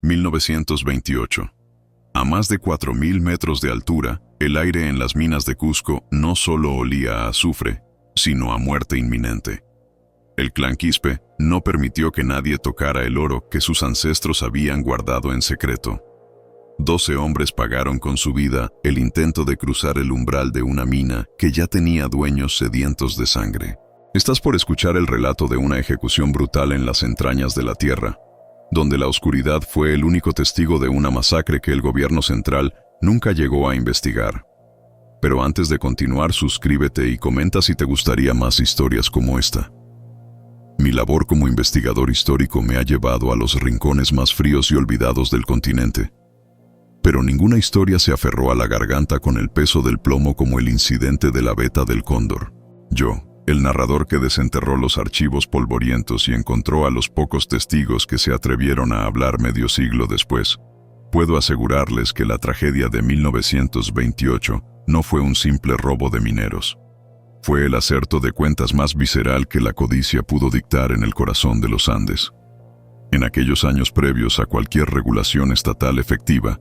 1928. A más de 4.000 metros de altura, el aire en las minas de Cusco no solo olía a azufre, sino a muerte inminente. El clan Quispe no permitió que nadie tocara el oro que sus ancestros habían guardado en secreto. 12 hombres pagaron con su vida el intento de cruzar el umbral de una mina que ya tenía dueños sedientos de sangre. Estás por escuchar el relato de una ejecución brutal en las entrañas de la tierra, donde la oscuridad fue el único testigo de una masacre que el gobierno central nunca llegó a investigar. Pero antes de continuar, suscríbete y comenta si te gustaría más historias como esta. Mi labor como investigador histórico me ha llevado a los rincones más fríos y olvidados del continente. Pero ninguna historia se aferró a la garganta con el peso del plomo como el incidente de la veta del cóndor. Yo, el narrador que desenterró los archivos polvorientos y encontró a los pocos testigos que se atrevieron a hablar medio siglo después, puedo asegurarles que la tragedia de 1928 no fue un simple robo de mineros. Fue el acerto de cuentas más visceral que la codicia pudo dictar en el corazón de los Andes. En aquellos años previos a cualquier regulación estatal efectiva,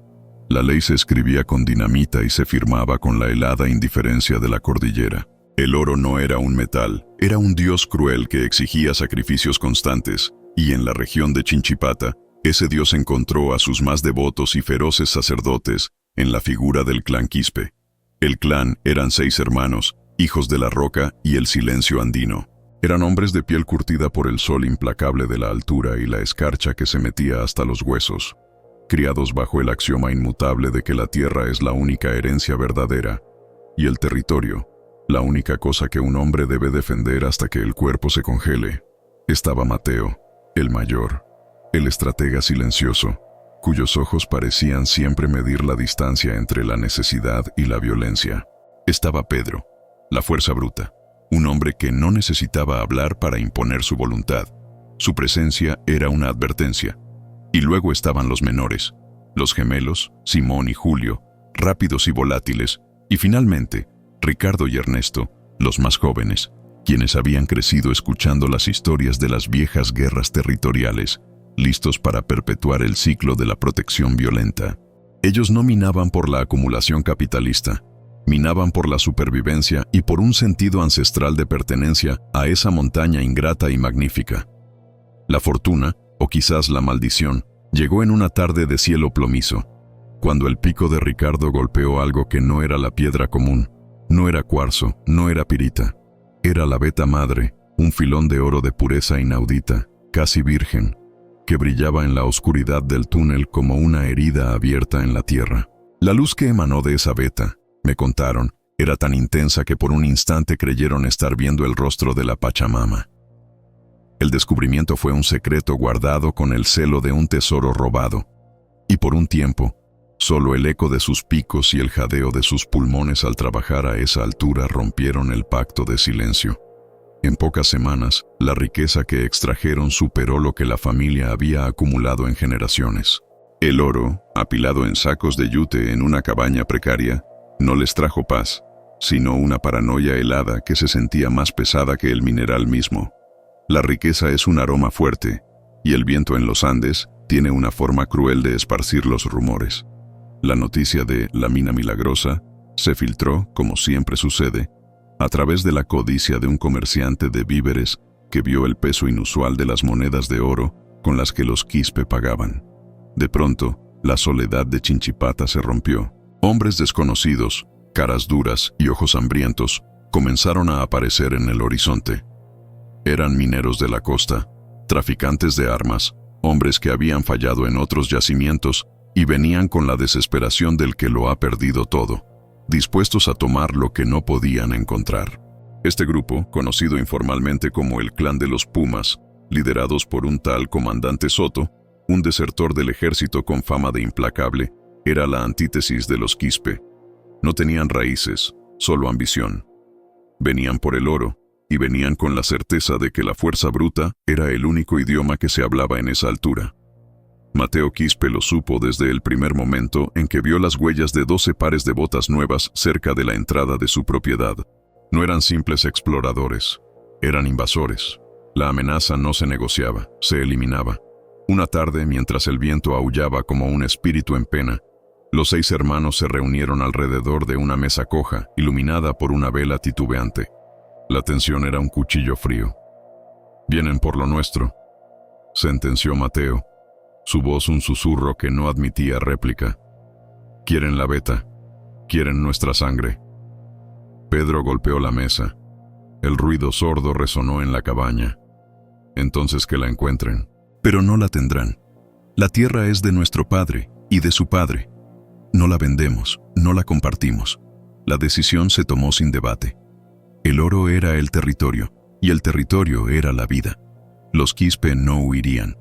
la ley se escribía con dinamita y se firmaba con la helada indiferencia de la cordillera. El oro no era un metal, era un dios cruel que exigía sacrificios constantes, y en la región de Chinchipata, ese dios encontró a sus más devotos y feroces sacerdotes en la figura del clan Quispe. El clan eran 6 hermanos, hijos de la roca y el silencio andino. Eran hombres de piel curtida por el sol implacable de la altura y la escarcha que se metía hasta los huesos. Criados bajo el axioma inmutable de que la tierra es la única herencia verdadera, y el territorio, la única cosa que un hombre debe defender hasta que el cuerpo se congele, estaba Mateo, el mayor, el estratega silencioso, cuyos ojos parecían siempre medir la distancia entre la necesidad y la violencia. Estaba Pedro, la fuerza bruta, un hombre que no necesitaba hablar para imponer su voluntad. Su presencia era una advertencia. Y luego estaban los menores, los gemelos, Simón y Julio, rápidos y volátiles, y finalmente, Ricardo y Ernesto, los más jóvenes, quienes habían crecido escuchando las historias de las viejas guerras territoriales, listos para perpetuar el ciclo de la protección violenta. Ellos no minaban por la acumulación capitalista, minaban por la supervivencia y por un sentido ancestral de pertenencia a esa montaña ingrata y magnífica. La fortuna, o quizás la maldición, llegó en una tarde de cielo plomizo, cuando el pico de Ricardo golpeó algo que no era la piedra común, no era cuarzo, no era pirita, era la veta madre, un filón de oro de pureza inaudita, casi virgen, que brillaba en la oscuridad del túnel como una herida abierta en la tierra. La luz que emanó de esa veta, me contaron, era tan intensa que por un instante creyeron estar viendo el rostro de la Pachamama. El descubrimiento fue un secreto guardado con el celo de un tesoro robado, y por un tiempo, solo el eco de sus picos y el jadeo de sus pulmones al trabajar a esa altura rompieron el pacto de silencio. En pocas semanas, la riqueza que extrajeron superó lo que la familia había acumulado en generaciones. El oro, apilado en sacos de yute en una cabaña precaria, no les trajo paz, sino una paranoia helada que se sentía más pesada que el mineral mismo. La riqueza es un aroma fuerte, y el viento en los Andes tiene una forma cruel de esparcir los rumores. La noticia de la mina milagrosa se filtró, como siempre sucede, a través de la codicia de un comerciante de víveres que vio el peso inusual de las monedas de oro con las que los Quispe pagaban. De pronto, la soledad de Chinchipata se rompió. Hombres desconocidos, caras duras y ojos hambrientos comenzaron a aparecer en el horizonte. Eran mineros de la costa, traficantes de armas, hombres que habían fallado en otros yacimientos y venían con la desesperación del que lo ha perdido todo, dispuestos a tomar lo que no podían encontrar. Este grupo, conocido informalmente como el Clan de los Pumas, liderados por un tal comandante Soto, un desertor del ejército con fama de implacable, era la antítesis de los Quispe. No tenían raíces, solo ambición. Venían por el oro, y venían con la certeza de que la fuerza bruta era el único idioma que se hablaba en esa altura. Mateo Quispe lo supo desde el primer momento en que vio las huellas de 12 pares de botas nuevas cerca de la entrada de su propiedad. No eran simples exploradores, eran invasores. La amenaza no se negociaba, se eliminaba. Una tarde, mientras el viento aullaba como un espíritu en pena, los 6 hermanos se reunieron alrededor de una mesa coja, iluminada por una vela titubeante. La tensión era un cuchillo frío. «Vienen por lo nuestro», sentenció Mateo, su voz un susurro que no admitía réplica. «Quieren la beta, quieren nuestra sangre». Pedro golpeó la mesa. El ruido sordo resonó en la cabaña. «Entonces que la encuentren». «Pero no la tendrán. La tierra es de nuestro padre y de su padre. No la vendemos, no la compartimos. La decisión se tomó sin debate. El oro era el territorio, y el territorio era la vida. Los Quispe no huirían.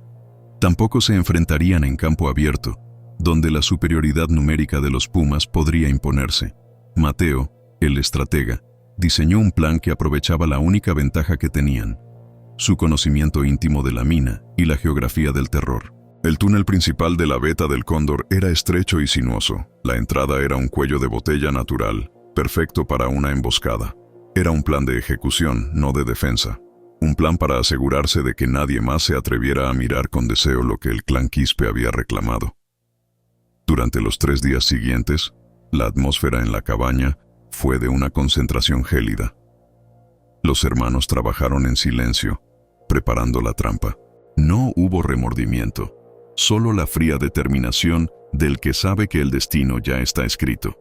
Tampoco se enfrentarían en campo abierto, donde la superioridad numérica de los Pumas podría imponerse. Mateo, el estratega, diseñó un plan que aprovechaba la única ventaja que tenían: su conocimiento íntimo de la mina y la geografía del terror. El túnel principal de la Veta del Cóndor era estrecho y sinuoso. La entrada era un cuello de botella natural, perfecto para una emboscada. Era un plan de ejecución, no de defensa. Un plan para asegurarse de que nadie más se atreviera a mirar con deseo lo que el clan Quispe había reclamado. Durante los 3 días siguientes, la atmósfera en la cabaña fue de una concentración gélida. Los hermanos trabajaron en silencio, preparando la trampa. No hubo remordimiento, solo la fría determinación del que sabe que el destino ya está escrito.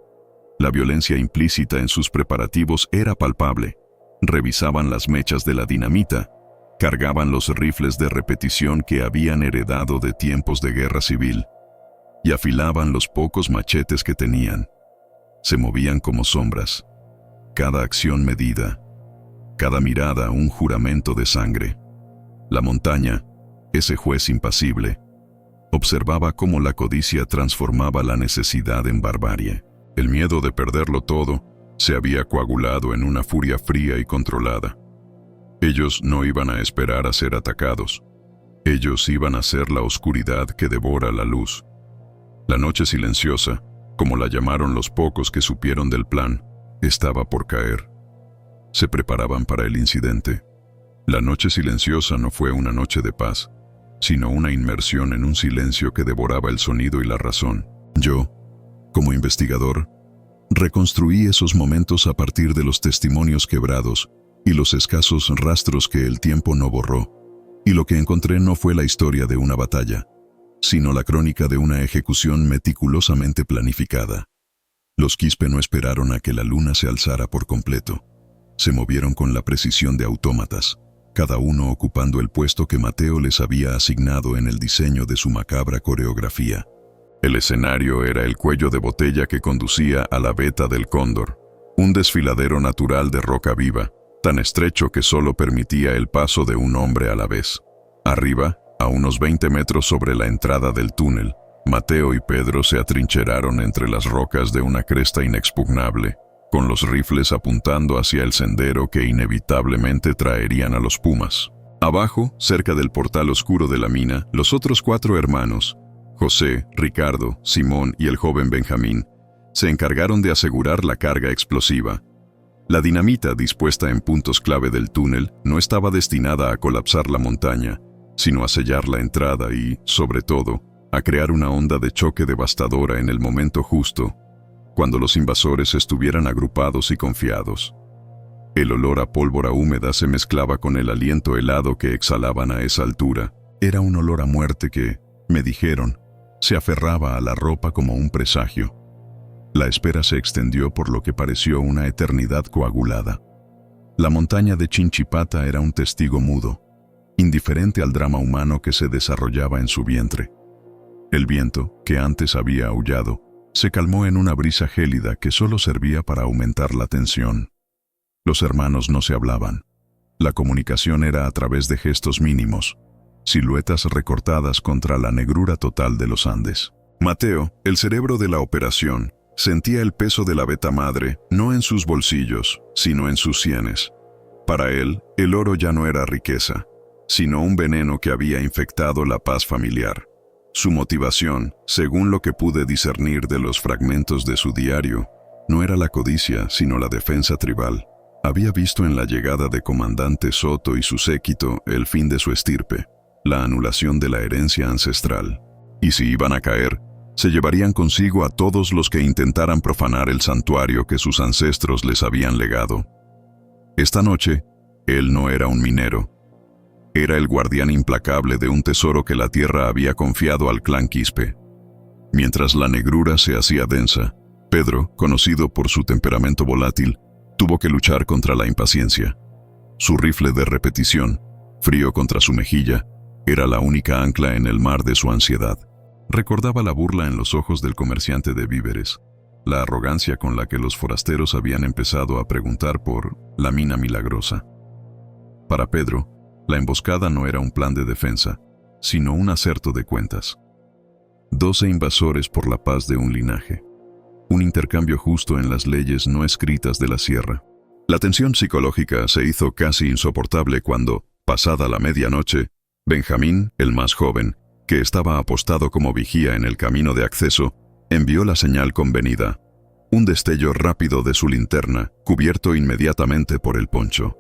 La violencia implícita en sus preparativos era palpable. Revisaban las mechas de la dinamita, cargaban los rifles de repetición que habían heredado de tiempos de guerra civil, y afilaban los pocos machetes que tenían. Se movían como sombras, cada acción medida, cada mirada un juramento de sangre. La montaña, ese juez impasible, observaba cómo la codicia transformaba la necesidad en barbarie. El miedo de perderlo todo se había coagulado en una furia fría y controlada. Ellos no iban a esperar a ser atacados. Ellos iban a ser la oscuridad que devora la luz. La noche silenciosa, como la llamaron los pocos que supieron del plan, estaba por caer. Se preparaban para el incidente. La noche silenciosa no fue una noche de paz, sino una inmersión en un silencio que devoraba el sonido y la razón. Yo, como investigador, reconstruí esos momentos a partir de los testimonios quebrados y los escasos rastros que el tiempo no borró, y lo que encontré no fue la historia de una batalla, sino la crónica de una ejecución meticulosamente planificada. Los Quispe no esperaron a que la luna se alzara por completo. Se movieron con la precisión de autómatas, cada uno ocupando el puesto que Mateo les había asignado en el diseño de su macabra coreografía. El escenario era el cuello de botella que conducía a la Veta del Cóndor, un desfiladero natural de roca viva, tan estrecho que solo permitía el paso de un hombre a la vez. Arriba, a unos 20 metros sobre la entrada del túnel, Mateo y Pedro se atrincheraron entre las rocas de una cresta inexpugnable, con los rifles apuntando hacia el sendero que inevitablemente traerían a los Pumas. Abajo, cerca del portal oscuro de la mina, los otros 4 hermanos, José, Ricardo, Simón y el joven Benjamín, se encargaron de asegurar la carga explosiva. La dinamita dispuesta en puntos clave del túnel no estaba destinada a colapsar la montaña, sino a sellar la entrada y, sobre todo, a crear una onda de choque devastadora en el momento justo, cuando los invasores estuvieran agrupados y confiados. El olor a pólvora húmeda se mezclaba con el aliento helado que exhalaban a esa altura. Era un olor a muerte que, me dijeron, se aferraba a la ropa como un presagio. La espera se extendió por lo que pareció una eternidad coagulada. La montaña de Chinchipata era un testigo mudo, indiferente al drama humano que se desarrollaba en su vientre. El viento, que antes había aullado, se calmó en una brisa gélida que solo servía para aumentar la tensión. Los hermanos no se hablaban. La comunicación era a través de gestos mínimos, siluetas recortadas contra la negrura total de los Andes. Mateo, el cerebro de la operación, sentía el peso de la Veta madre no en sus bolsillos, sino en sus sienes. Para él, el oro ya no era riqueza, sino un veneno que había infectado la paz familiar. Su motivación, según lo que pude discernir de los fragmentos de su diario, no era la codicia, sino la defensa tribal. Había visto en la llegada de comandante Soto y su séquito el fin de su estirpe. la anulación de la herencia ancestral. Y si iban a caer, se llevarían consigo a todos los que intentaran profanar el santuario que sus ancestros les habían legado. Esta noche, él no era un minero. Era el guardián implacable de un tesoro que la tierra había confiado al clan Quispe. Mientras la negrura se hacía densa, Pedro, conocido por su temperamento volátil, tuvo que luchar contra la impaciencia. Su rifle de repetición, frío contra su mejilla, era la única ancla en el mar de su ansiedad. Recordaba la burla en los ojos del comerciante de víveres, la arrogancia con la que los forasteros habían empezado a preguntar por la mina milagrosa. Para Pedro, la emboscada no era un plan de defensa, sino un acerto de cuentas. 12 invasores por la paz de un linaje. Un intercambio justo en las leyes no escritas de la sierra. La tensión psicológica se hizo casi insoportable cuando, pasada la medianoche, Benjamín, el más joven, que estaba apostado como vigía en el camino de acceso, envió la señal convenida. Un destello rápido de su linterna, cubierto inmediatamente por el poncho.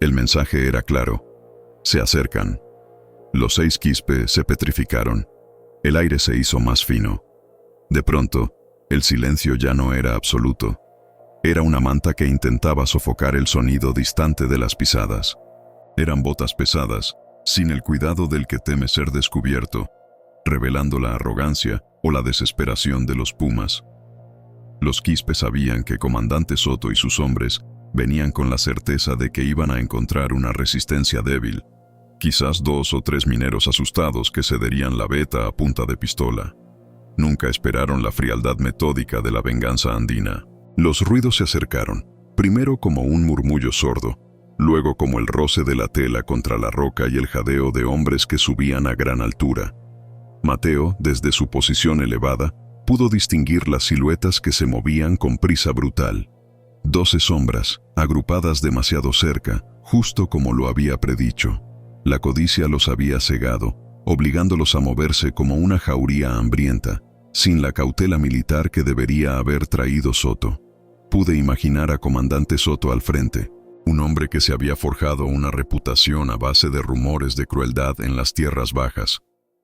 El mensaje era claro. Se acercan. Los 6 Quispe se petrificaron. El aire se hizo más fino. De pronto, el silencio ya no era absoluto. Era una manta que intentaba sofocar el sonido distante de las pisadas. Eran botas pesadas, sin el cuidado del que teme ser descubierto, revelando la arrogancia o la desesperación de los pumas. Los Quispe sabían que Comandante Soto y sus hombres venían con la certeza de que iban a encontrar una resistencia débil, quizás 2 o 3 mineros asustados que cederían la veta a punta de pistola. Nunca esperaron la frialdad metódica de la venganza andina. Los ruidos se acercaron, primero como un murmullo sordo, luego como el roce de la tela contra la roca y el jadeo de hombres que subían a gran altura. Mateo, desde su posición elevada, pudo distinguir las siluetas que se movían con prisa brutal. 12 sombras, agrupadas demasiado cerca, justo como lo había predicho. La codicia los había cegado, obligándolos a moverse como una jauría hambrienta, sin la cautela militar que debería haber traído Soto. Pude imaginar a Comandante Soto al frente, un hombre que se había forjado una reputación a base de rumores de crueldad en las tierras bajas,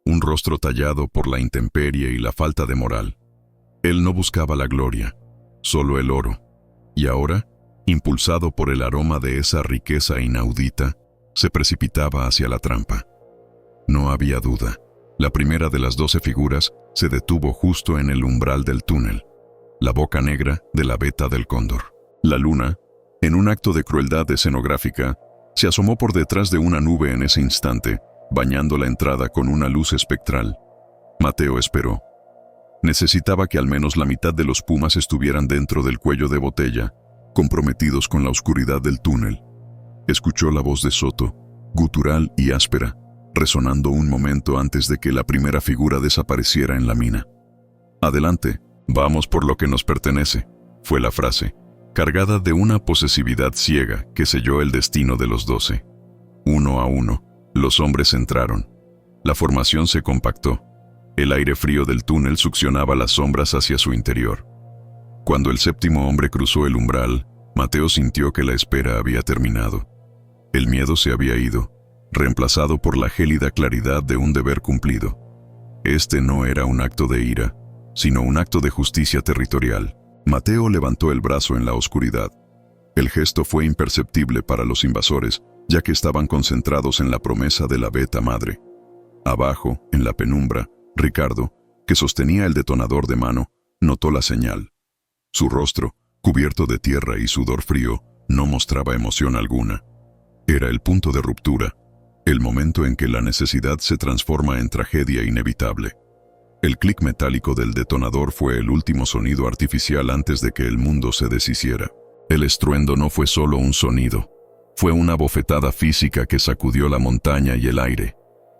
un rostro tallado por la intemperie y la falta de moral. Él no buscaba la gloria, solo el oro. Y ahora, impulsado por el aroma de esa riqueza inaudita, se precipitaba hacia la trampa. No había duda. La primera de las 12 figuras se detuvo justo en el umbral del túnel, la boca negra de la veta del cóndor. La luna, en un acto de crueldad escenográfica, se asomó por detrás de una nube en ese instante, bañando la entrada con una luz espectral. Mateo esperó. Necesitaba que al menos la mitad de los pumas estuvieran dentro del cuello de botella, comprometidos con la oscuridad del túnel. Escuchó la voz de Soto, gutural y áspera, resonando un momento antes de que la primera figura desapareciera en la mina. «Adelante, vamos por lo que nos pertenece», fue la frase, cargada de una posesividad ciega que selló el destino de los 12. Uno a uno, los hombres entraron. La formación se compactó. El aire frío del túnel succionaba las sombras hacia su interior. Cuando el 7º hombre cruzó el umbral, Mateo sintió que la espera había terminado. El miedo se había ido, reemplazado por la gélida claridad de un deber cumplido. Este no era un acto de ira, sino un acto de justicia territorial. Mateo levantó el brazo en la oscuridad. El gesto fue imperceptible para los invasores, ya que estaban concentrados en la promesa de la veta madre. Abajo, en la penumbra, Ricardo, que sostenía el detonador de mano, notó la señal. Su rostro, cubierto de tierra y sudor frío, no mostraba emoción alguna. Era el punto de ruptura, el momento en que la necesidad se transforma en tragedia inevitable. El clic metálico del detonador fue el último sonido artificial antes de que el mundo se deshiciera. El estruendo no fue solo un sonido, fue una bofetada física que sacudió la montaña y el aire.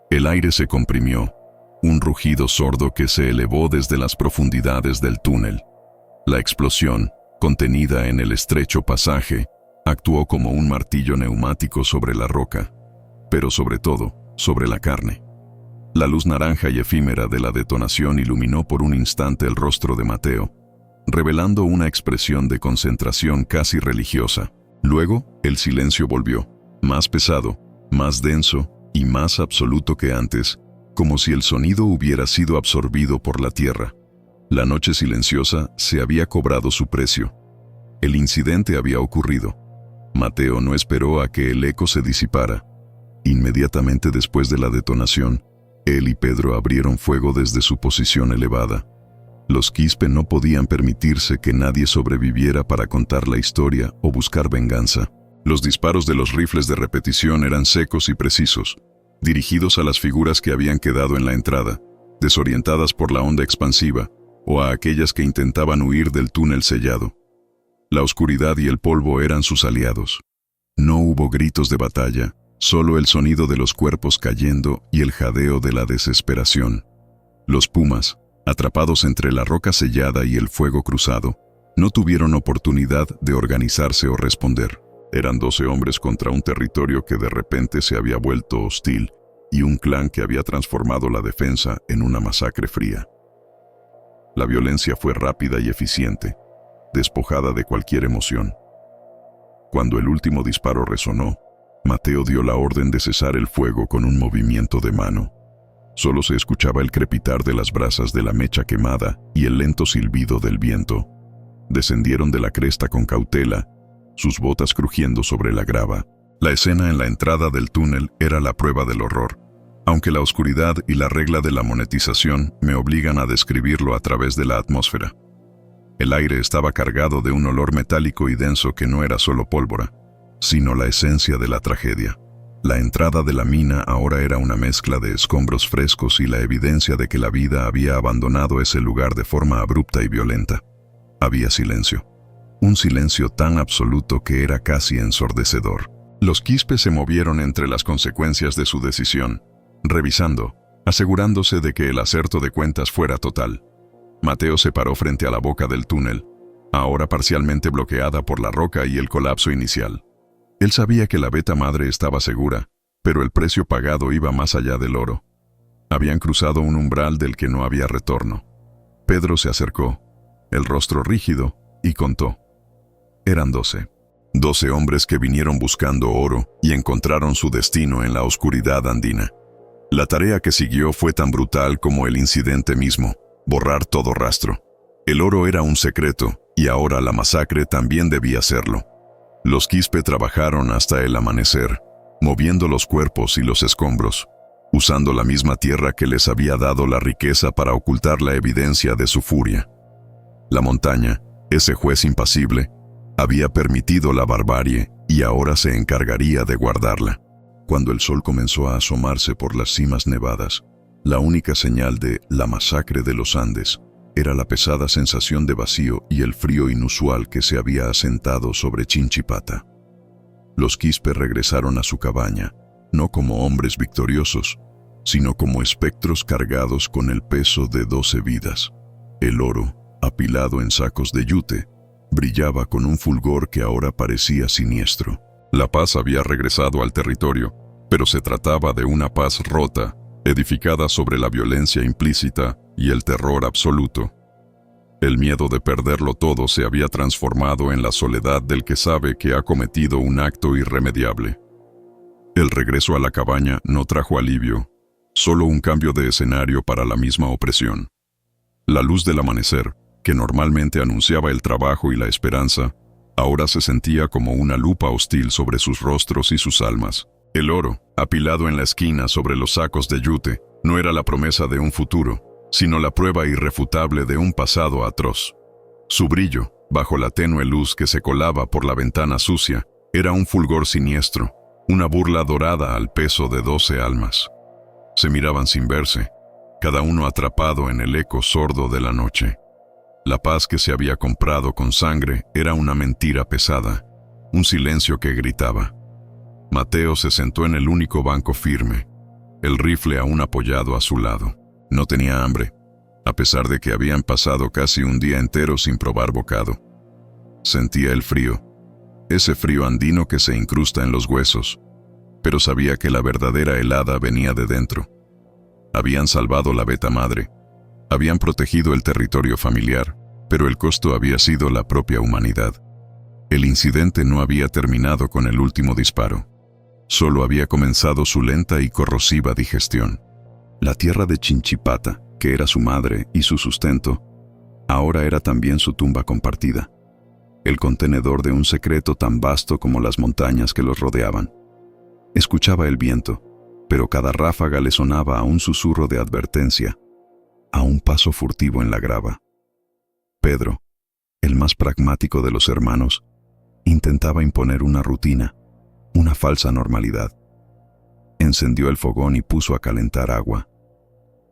El aire se comprimió, un rugido sordo que se elevó desde las profundidades del túnel. La explosión, contenida en el estrecho pasaje, actuó como un martillo neumático sobre la roca, pero sobre todo, sobre la carne. La luz naranja y efímera de la detonación iluminó por un instante el rostro de Mateo, revelando una expresión de concentración casi religiosa. Luego, el silencio volvió, más pesado, más denso, y más absoluto que antes, como si el sonido hubiera sido absorbido por la tierra. La noche silenciosa se había cobrado su precio. El incidente había ocurrido. Mateo no esperó a que el eco se disipara. Inmediatamente después de la detonación, él y Pedro abrieron fuego desde su posición elevada. Los Quispe no podían permitirse que nadie sobreviviera para contar la historia o buscar venganza. Los disparos de los rifles de repetición eran secos y precisos, dirigidos a las figuras que habían quedado en la entrada, desorientadas por la onda expansiva, o a aquellas que intentaban huir del túnel sellado. La oscuridad y el polvo eran sus aliados. No hubo gritos de batalla, solo el sonido de los cuerpos cayendo y el jadeo de la desesperación. Los pumas, atrapados entre la roca sellada y el fuego cruzado, no tuvieron oportunidad de organizarse o responder. Eran 12 hombres contra un territorio que de repente se había vuelto hostil y un clan que había transformado la defensa en una masacre fría. La violencia fue rápida y eficiente, despojada de cualquier emoción. Cuando el último disparo resonó, Mateo dio la orden de cesar el fuego con un movimiento de mano. Solo se escuchaba el crepitar de las brasas de la mecha quemada y el lento silbido del viento. Descendieron de la cresta con cautela, sus botas crujiendo sobre la grava. La escena en la entrada del túnel era la prueba del horror, aunque la oscuridad y la regla de la monetización me obligan a describirlo a través de la atmósfera. El aire estaba cargado de un olor metálico y denso que no era solo pólvora, sino la esencia de la tragedia. La entrada de la mina ahora era una mezcla de escombros frescos y la evidencia de que la vida había abandonado ese lugar de forma abrupta y violenta. Había silencio. Un silencio tan absoluto que era casi ensordecedor. Los Quispe se movieron entre las consecuencias de su decisión, revisando, asegurándose de que el acerto de cuentas fuera total. Mateo se paró frente a la boca del túnel, ahora parcialmente bloqueada por la roca y el colapso inicial. Él sabía que la beta madre estaba segura, pero el precio pagado iba más allá del oro. Habían cruzado un umbral del que no había retorno. Pedro se acercó, el rostro rígido, y contó. Eran 12. 12 hombres que vinieron buscando oro y encontraron su destino en la oscuridad andina. La tarea que siguió fue tan brutal como el incidente mismo, borrar todo rastro. El oro era un secreto, y ahora la masacre también debía serlo. Los Quispe trabajaron hasta el amanecer, moviendo los cuerpos y los escombros, usando la misma tierra que les había dado la riqueza para ocultar la evidencia de su furia. La montaña, ese juez impasible, había permitido la barbarie y ahora se encargaría de guardarla. Cuando el sol comenzó a asomarse por las cimas nevadas, la única señal de la masacre de los Andes era la pesada sensación de vacío y el frío inusual que se había asentado sobre Chinchipata. Los Quispe regresaron a su cabaña, no como hombres victoriosos, sino como espectros cargados con el peso de 12 vidas. El oro, apilado en sacos de yute, brillaba con un fulgor que ahora parecía siniestro. La paz había regresado al territorio, pero se trataba de una paz rota, edificada sobre la violencia implícita y el terror absoluto. El miedo de perderlo todo se había transformado en la soledad del que sabe que ha cometido un acto irremediable. El regreso a la cabaña no trajo alivio, solo un cambio de escenario para la misma opresión. La luz del amanecer, que normalmente anunciaba el trabajo y la esperanza, ahora se sentía como una lupa hostil sobre sus rostros y sus almas. El oro, apilado en la esquina sobre los sacos de yute, no era la promesa de un futuro, sino la prueba irrefutable de un pasado atroz. Su brillo, bajo la tenue luz que se colaba por la ventana sucia, era un fulgor siniestro, una burla dorada al peso de 12 almas. Se miraban sin verse, cada uno atrapado en el eco sordo de la noche. La paz que se había comprado con sangre era una mentira pesada, un silencio que gritaba. Mateo se sentó en el único banco firme, el rifle aún apoyado a su lado. No tenía hambre, a pesar de que habían pasado casi un día entero sin probar bocado. Sentía el frío, ese frío andino que se incrusta en los huesos, pero sabía que la verdadera helada venía de dentro. Habían salvado la beta madre, habían protegido el territorio familiar, pero el costo había sido la propia humanidad. El incidente no había terminado con el último disparo. Solo había comenzado su lenta y corrosiva digestión. La tierra de Chinchipata, que era su madre y su sustento, ahora era también su tumba compartida, el contenedor de un secreto tan vasto como las montañas que los rodeaban. Escuchaba el viento, pero cada ráfaga le sonaba a un susurro de advertencia, a un paso furtivo en la grava. Pedro, el más pragmático de los hermanos, intentaba imponer una rutina, una falsa normalidad. Encendió el fogón y puso a calentar agua.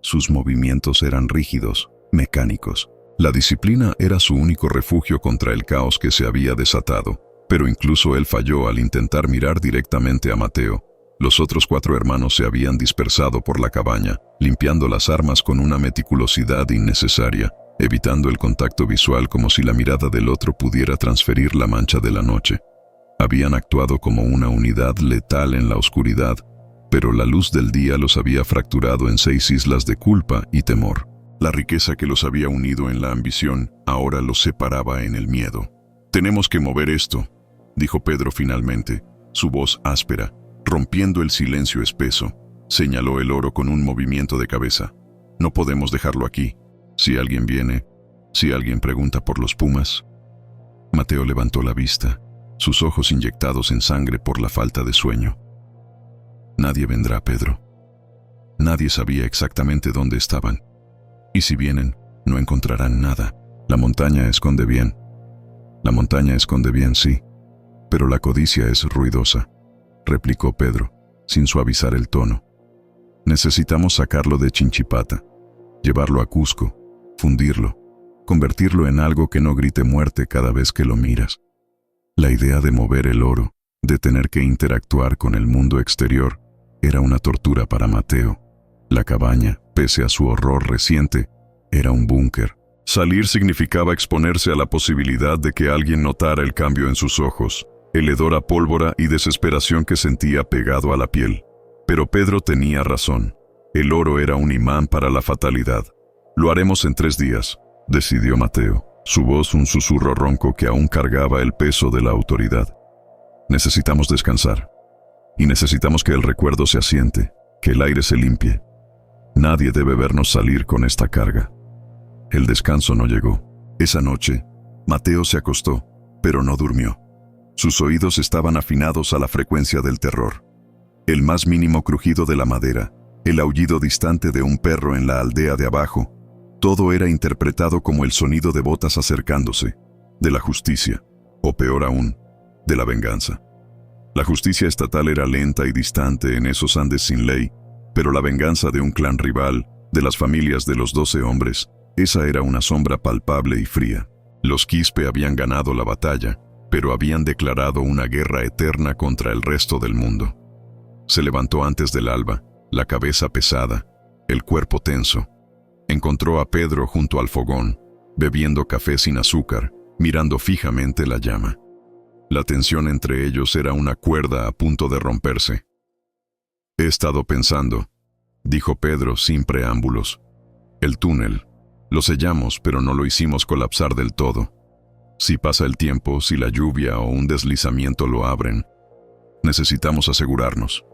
Sus movimientos eran rígidos, mecánicos. La disciplina era su único refugio contra el caos que se había desatado, pero incluso él falló al intentar mirar directamente a Mateo. Los otros 4 hermanos se habían dispersado por la cabaña, limpiando las armas con una meticulosidad innecesaria, evitando el contacto visual como si la mirada del otro pudiera transferir la mancha de la noche. Habían actuado como una unidad letal en la oscuridad, pero la luz del día los había fracturado en 6 islas de culpa y temor. La riqueza que los había unido en la ambición ahora los separaba en el miedo. «Tenemos que mover esto», dijo Pedro finalmente, su voz áspera, rompiendo el silencio espeso. Señaló el oro con un movimiento de cabeza. «No podemos dejarlo aquí. Si alguien viene, si alguien pregunta por los pumas». Mateo levantó la vista, sus ojos inyectados en sangre por la falta de sueño. «Nadie vendrá, Pedro. Nadie sabía exactamente dónde estaban. Y si vienen, no encontrarán nada. La montaña esconde bien. La montaña esconde bien, sí. Pero la codicia es ruidosa», replicó Pedro, sin suavizar el tono. «Necesitamos sacarlo de Chinchipata, llevarlo a Cusco, fundirlo, convertirlo en algo que no grite muerte cada vez que lo miras». La idea de mover el oro, de tener que interactuar con el mundo exterior, era una tortura para Mateo. La cabaña, pese a su horror reciente, era un búnker. Salir significaba exponerse a la posibilidad de que alguien notara el cambio en sus ojos, el hedor a pólvora y desesperación que sentía pegado a la piel. Pero Pedro tenía razón. El oro era un imán para la fatalidad. «Lo haremos en 3 días», decidió Mateo, su voz un susurro ronco que aún cargaba el peso de la autoridad. «Necesitamos descansar. Y necesitamos que el recuerdo se asiente, que el aire se limpie. Nadie debe vernos salir con esta carga». El descanso no llegó. Esa noche, Mateo se acostó, pero no durmió. Sus oídos estaban afinados a la frecuencia del terror. El más mínimo crujido de la madera, el aullido distante de un perro en la aldea de abajo, todo era interpretado como el sonido de botas acercándose, de la justicia, o peor aún, de la venganza. La justicia estatal era lenta y distante en esos Andes sin ley, pero la venganza de un clan rival, de las familias de los 12 hombres, esa era una sombra palpable y fría. Los Quispe habían ganado la batalla, pero habían declarado una guerra eterna contra el resto del mundo. Se levantó antes del alba, la cabeza pesada, el cuerpo tenso. Encontró a Pedro junto al fogón, bebiendo café sin azúcar, mirando fijamente la llama. La tensión entre ellos era una cuerda a punto de romperse. «He estado pensando», dijo Pedro sin preámbulos. «El túnel. Lo sellamos, pero no lo hicimos colapsar del todo. Si pasa el tiempo, si la lluvia o un deslizamiento lo abren, necesitamos asegurarnos.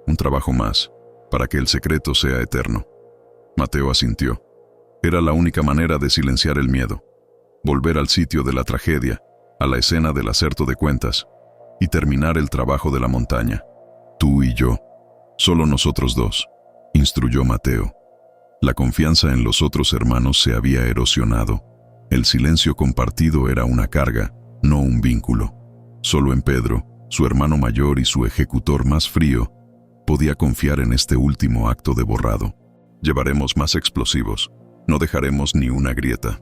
Un trabajo más, para que el secreto sea eterno». Mateo asintió. Era la única manera de silenciar el miedo. Volver al sitio de la tragedia, a la escena del acerto de cuentas, y terminar el trabajo de la montaña. «Tú y yo. Solo nosotros 2», instruyó Mateo. La confianza en los otros hermanos se había erosionado. El silencio compartido era una carga, no un vínculo. Solo en Pedro, su hermano mayor y su ejecutor más frío, podía confiar en este último acto de borrado. «Llevaremos más explosivos. No dejaremos ni una grieta».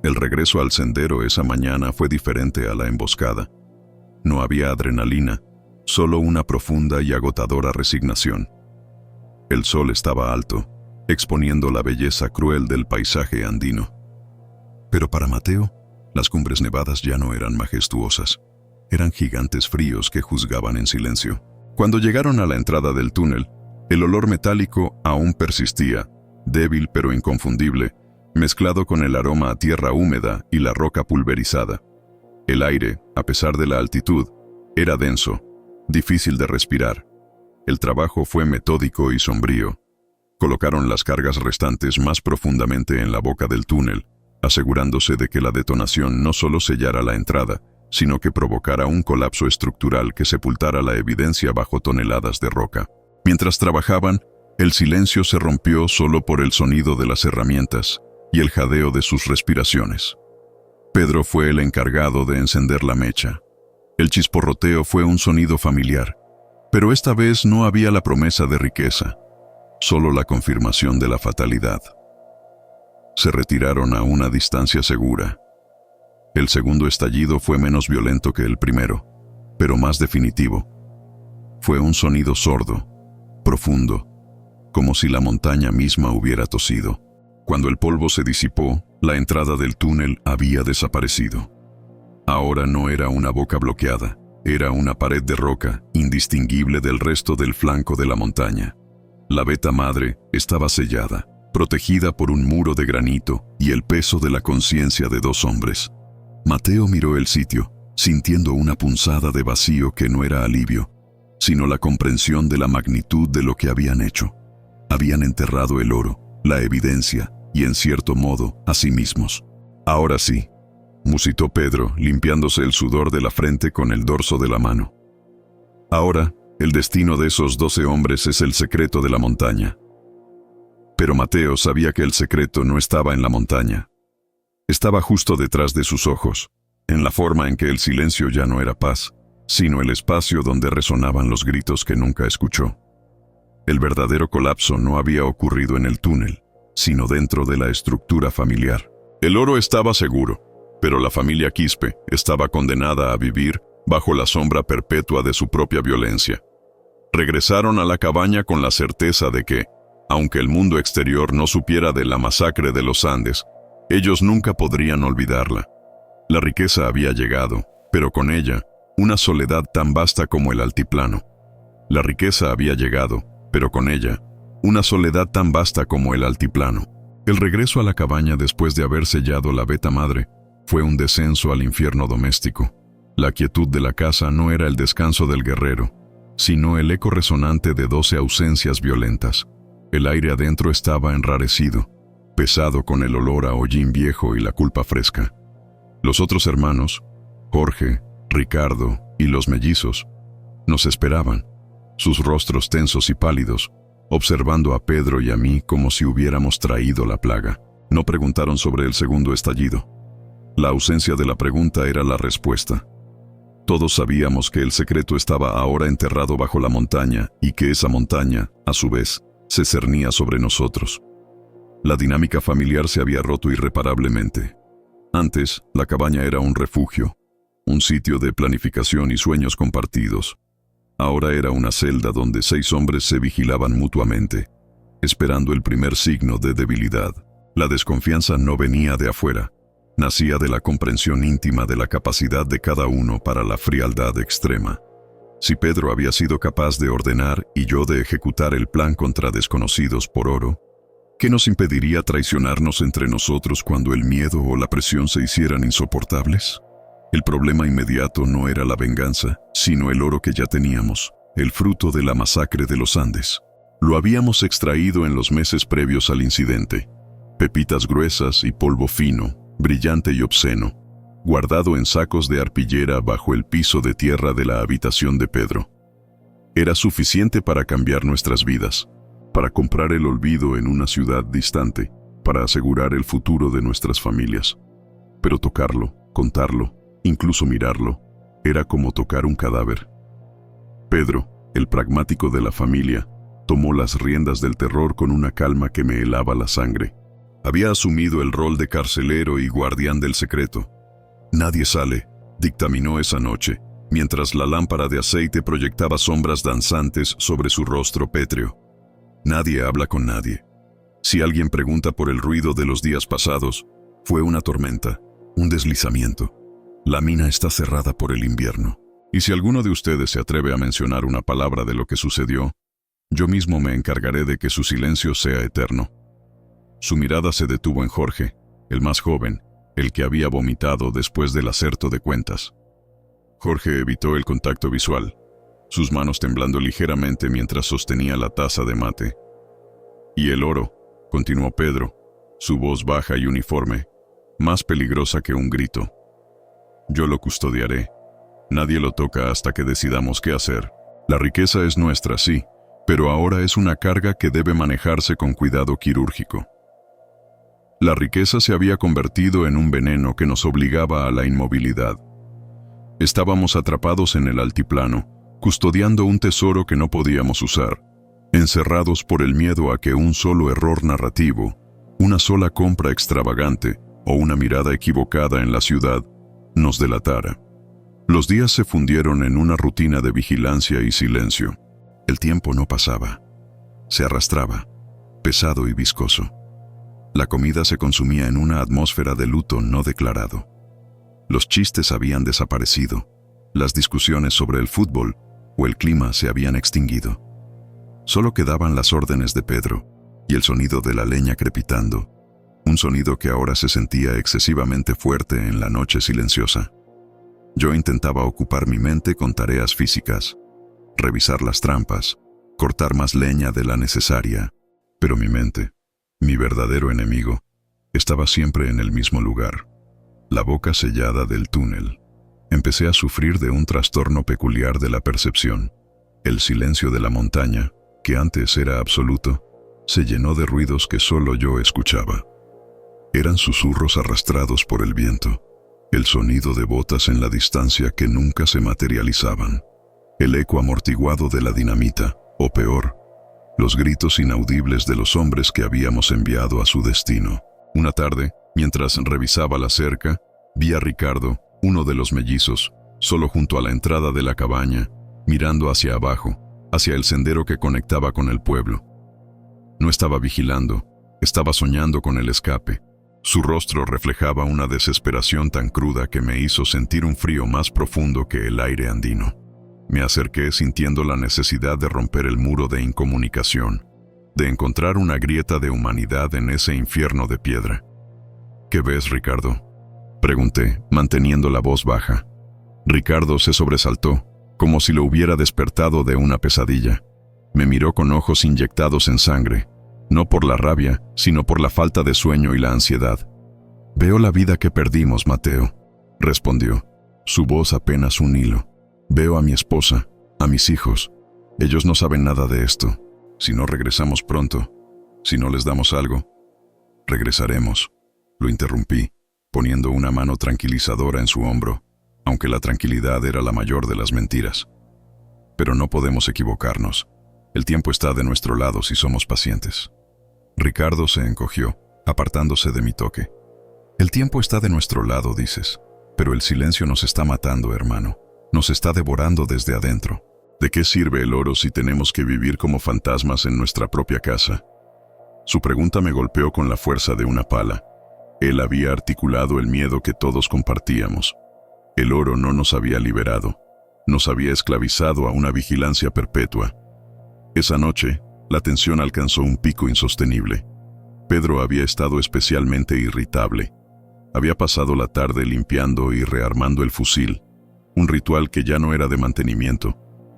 El regreso al sendero esa mañana fue diferente a la emboscada. No había adrenalina, solo una profunda y agotadora resignación. El sol estaba alto, exponiendo la belleza cruel del paisaje andino. Pero para Mateo, las cumbres nevadas ya no eran majestuosas. Eran gigantes fríos que juzgaban en silencio. Cuando llegaron a la entrada del túnel, el olor metálico aún persistía, débil pero inconfundible, mezclado con el aroma a tierra húmeda y la roca pulverizada. El aire, a pesar de la altitud, era denso, difícil de respirar. El trabajo fue metódico y sombrío. Colocaron las cargas restantes más profundamente en la boca del túnel, asegurándose de que la detonación no solo sellara la entrada, sino que provocara un colapso estructural que sepultara la evidencia bajo toneladas de roca. Mientras trabajaban, el silencio se rompió solo por el sonido de las herramientas y el jadeo de sus respiraciones. Pedro fue el encargado de encender la mecha. El chisporroteo fue un sonido familiar, pero esta vez no había la promesa de riqueza, solo la confirmación de la fatalidad. Se retiraron a una distancia segura. El segundo estallido fue menos violento que el primero, pero más definitivo. Fue un sonido sordo, profundo, como si la montaña misma hubiera tosido. Cuando el polvo se disipó, la entrada del túnel había desaparecido. Ahora no era una boca bloqueada, era una pared de roca indistinguible del resto del flanco de la montaña. La veta madre estaba sellada, protegida por un muro de granito y el peso de la conciencia de dos hombres. Mateo miró el sitio, sintiendo una punzada de vacío que no era alivio, sino la comprensión de la magnitud de lo que habían hecho. Habían enterrado el oro, la evidencia y, en cierto modo, a sí mismos. Ahora sí, musitó Pedro, limpiándose el sudor de la frente con el dorso de la mano. Ahora, el destino de esos 12 hombres es el secreto de la montaña. Pero Mateo sabía que el secreto no estaba en la montaña. Estaba justo detrás de sus ojos, en la forma en que el silencio ya no era paz, sino el espacio donde resonaban los gritos que nunca escuchó. El verdadero colapso no había ocurrido en el túnel, sino dentro de la estructura familiar. El oro estaba seguro, pero la familia Quispe estaba condenada a vivir bajo la sombra perpetua de su propia violencia. Regresaron a la cabaña con la certeza de que, aunque el mundo exterior no supiera de la masacre de los Andes, ellos nunca podrían olvidarla. La riqueza había llegado, pero con ella, una soledad tan vasta como el altiplano. La riqueza había llegado, pero con ella, una soledad tan vasta como el altiplano. El regreso a la cabaña después de haber sellado la veta madre fue un descenso al infierno doméstico. La quietud de la casa no era el descanso del guerrero, sino el eco resonante de 12 ausencias violentas. El aire adentro estaba enrarecido, pesado con el olor a hollín viejo y la culpa fresca. Los otros hermanos, Jorge, Ricardo y los mellizos, nos esperaban, sus rostros tensos y pálidos, observando a Pedro y a mí como si hubiéramos traído la plaga. No preguntaron sobre el segundo estallido. La ausencia de la pregunta era la respuesta. Todos sabíamos que el secreto estaba ahora enterrado bajo la montaña y que esa montaña, a su vez, se cernía sobre nosotros. La dinámica familiar se había roto irreparablemente. Antes, la cabaña era un refugio, un sitio de planificación y sueños compartidos. Ahora era una celda donde 6 hombres se vigilaban mutuamente, esperando el primer signo de debilidad. La desconfianza no venía de afuera, nacía de la comprensión íntima de la capacidad de cada uno para la frialdad extrema. Si Pedro había sido capaz de ordenar y yo de ejecutar el plan contra desconocidos por oro, ¿qué nos impediría traicionarnos entre nosotros cuando el miedo o la presión se hicieran insoportables? El problema inmediato no era la venganza, sino el oro que ya teníamos, el fruto de la masacre de los Andes. Lo habíamos extraído en los meses previos al incidente. Pepitas gruesas y polvo fino, brillante y obsceno, guardado en sacos de arpillera bajo el piso de tierra de la habitación de Pedro. Era suficiente para cambiar nuestras vidas, para comprar el olvido en una ciudad distante, para asegurar el futuro de nuestras familias. Pero tocarlo, contarlo, incluso mirarlo, era como tocar un cadáver. Pedro, el pragmático de la familia, tomó las riendas del terror con una calma que me helaba la sangre. Había asumido el rol de carcelero y guardián del secreto. Nadie sale, dictaminó esa noche, mientras la lámpara de aceite proyectaba sombras danzantes sobre su rostro pétreo. Nadie habla con nadie. Si alguien pregunta por el ruido de los días pasados, fue una tormenta, un deslizamiento. La mina está cerrada por el invierno. Y si alguno de ustedes se atreve a mencionar una palabra de lo que sucedió, yo mismo me encargaré de que su silencio sea eterno. Su mirada se detuvo en Jorge, el más joven, el que había vomitado después del acerto de cuentas. Jorge evitó el contacto visual. sus manos temblando ligeramente mientras sostenía la taza de mate. «Y el oro», continuó Pedro, su voz baja y uniforme, más peligrosa que un grito. «Yo lo custodiaré. Nadie lo toca hasta que decidamos qué hacer. La riqueza es nuestra, sí, pero ahora es una carga que debe manejarse con cuidado quirúrgico». La riqueza se había convertido en un veneno que nos obligaba a la inmovilidad. Estábamos atrapados en el altiplano, custodiando un tesoro que no podíamos usar, encerrados por el miedo a que un solo error narrativo, una sola compra extravagante o una mirada equivocada en la ciudad nos delatara. Los días se fundieron en una rutina de vigilancia y silencio. El tiempo no pasaba. Se arrastraba, pesado y viscoso. La comida se consumía en una atmósfera de luto no declarado. Los chistes habían desaparecido. Las discusiones sobre el fútbol o el clima se habían extinguido. Solo quedaban las órdenes de Pedro y el sonido de la leña crepitando, un sonido que ahora se sentía excesivamente fuerte en la noche silenciosa. Yo intentaba ocupar mi mente con tareas físicas, revisar las trampas, cortar más leña de la necesaria, pero mi mente, mi verdadero enemigo, estaba siempre en el mismo lugar, la boca sellada del túnel. Empecé a sufrir de un trastorno peculiar de la percepción. El silencio de la montaña, que antes era absoluto, se llenó de ruidos que solo yo escuchaba. Eran susurros arrastrados por el viento, el sonido de botas en la distancia que nunca se materializaban, el eco amortiguado de la dinamita, o peor, los gritos inaudibles de los hombres que habíamos enviado a su destino. Una tarde, mientras revisaba la cerca, vi a Ricardo, uno de los mellizos, solo junto a la entrada de la cabaña, mirando hacia abajo, hacia el sendero que conectaba con el pueblo. No estaba vigilando, estaba soñando con el escape. Su rostro reflejaba una desesperación tan cruda que me hizo sentir un frío más profundo que el aire andino. Me acerqué sintiendo la necesidad de romper el muro de incomunicación, de encontrar una grieta de humanidad en ese infierno de piedra. «¿Qué ves, Ricardo?», pregunté, manteniendo la voz baja. Ricardo se sobresaltó, como si lo hubiera despertado de una pesadilla. Me miró con ojos inyectados en sangre, no por la rabia, sino por la falta de sueño y la ansiedad. «Veo la vida que perdimos, Mateo», respondió, su voz apenas un hilo. «Veo a mi esposa, a mis hijos. Ellos no saben nada de esto. Si no regresamos pronto, si no les damos algo, regresaremos». Lo interrumpí, poniendo una mano tranquilizadora en su hombro, aunque la tranquilidad era la mayor de las mentiras. «Pero no podemos equivocarnos. El tiempo está de nuestro lado si somos pacientes». Ricardo se encogió, apartándose de mi toque. «El tiempo está de nuestro lado, dices, pero el silencio nos está matando, hermano. Nos está devorando desde adentro. ¿De qué sirve el oro si tenemos que vivir como fantasmas en nuestra propia casa?» Su pregunta me golpeó con la fuerza de una pala. Él había articulado el miedo que todos compartíamos. El oro no nos había liberado, nos había esclavizado a una vigilancia perpetua. Esa noche, la tensión alcanzó un pico insostenible. Pedro había estado especialmente irritable. Había pasado la tarde limpiando y rearmando el fusil, un ritual que ya no era de mantenimiento,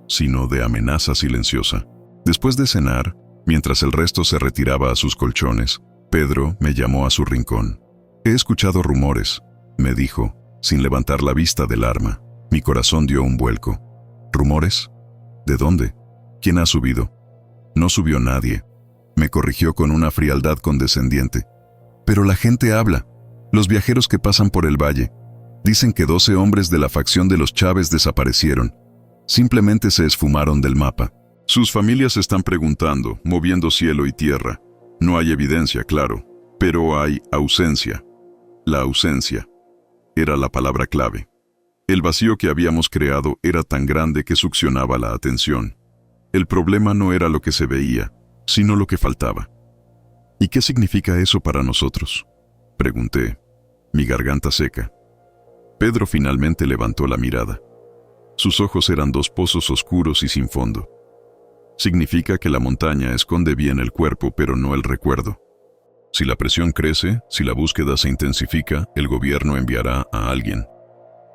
sino de amenaza silenciosa. Después de cenar, mientras el resto se retiraba a sus colchones, Pedro me llamó a su rincón. «He escuchado rumores», me dijo, sin levantar la vista del arma. Mi corazón dio un vuelco. «¿Rumores? ¿De dónde? ¿Quién ha subido?» «No subió nadie», me corrigió con una frialdad condescendiente. «Pero la gente habla. Los viajeros que pasan por el valle. Dicen que 12 hombres de la facción de los Chávez desaparecieron. Simplemente se esfumaron del mapa. Sus familias están preguntando, moviendo cielo y tierra. No hay evidencia, claro, pero hay ausencia». La ausencia era la palabra clave. El vacío que habíamos creado era tan grande que succionaba la atención. El problema no era lo que se veía, sino lo que faltaba. «¿Y qué significa eso para nosotros?», pregunté, mi garganta seca. Pedro finalmente levantó la mirada. Sus ojos eran 2 pozos oscuros y sin fondo. «Significa que la montaña esconde bien el cuerpo, pero no el recuerdo. Si la presión crece, si la búsqueda se intensifica, el gobierno enviará a alguien.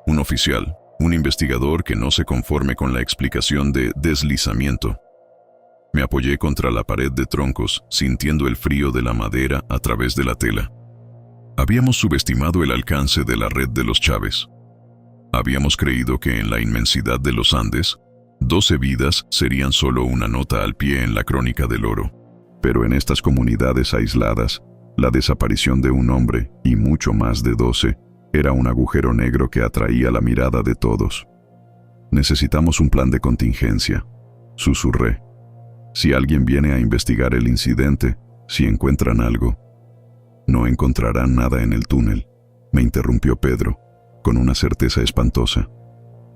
Un oficial, Un investigador que no se conforme con la explicación de deslizamiento. Me apoyé contra la pared de troncos, sintiendo el frío de la madera a través de la tela. Habíamos subestimado el alcance de la red de los Chávez. Habíamos creído que en la inmensidad de los Andes, 12 vidas serían solo una nota al pie en la crónica del oro. Pero en estas comunidades aisladas, la desaparición de un hombre, y mucho más de 12, era un agujero negro que atraía la mirada de todos. Necesitamos un plan de contingencia, susurré. Si alguien viene a investigar el incidente, si encuentran algo. No encontrarán nada en el túnel, me interrumpió Pedro, con una certeza espantosa.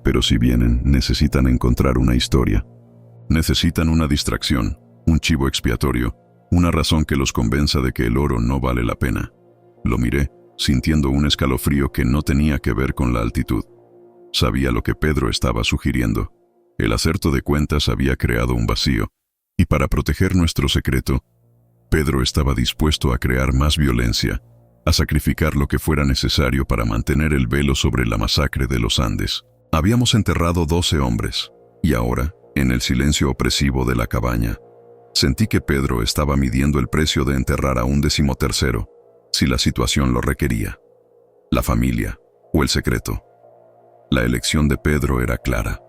Pero si vienen, necesitan encontrar una historia. Necesitan una distracción, un chivo expiatorio, una razón que los convenza de que el oro no vale la pena. Lo miré, sintiendo un escalofrío que no tenía que ver con la altitud. Sabía lo que Pedro estaba sugiriendo. El acerto de cuentas había creado un vacío, y para proteger nuestro secreto, Pedro estaba dispuesto a crear más violencia, a sacrificar lo que fuera necesario para mantener el velo sobre la masacre de los Andes. Habíamos enterrado 12 hombres, y ahora, en el silencio opresivo de la cabaña, sentí que Pedro estaba midiendo el precio de enterrar a un 13º, si la situación lo requería. La familia, o el secreto. La elección de Pedro era clara.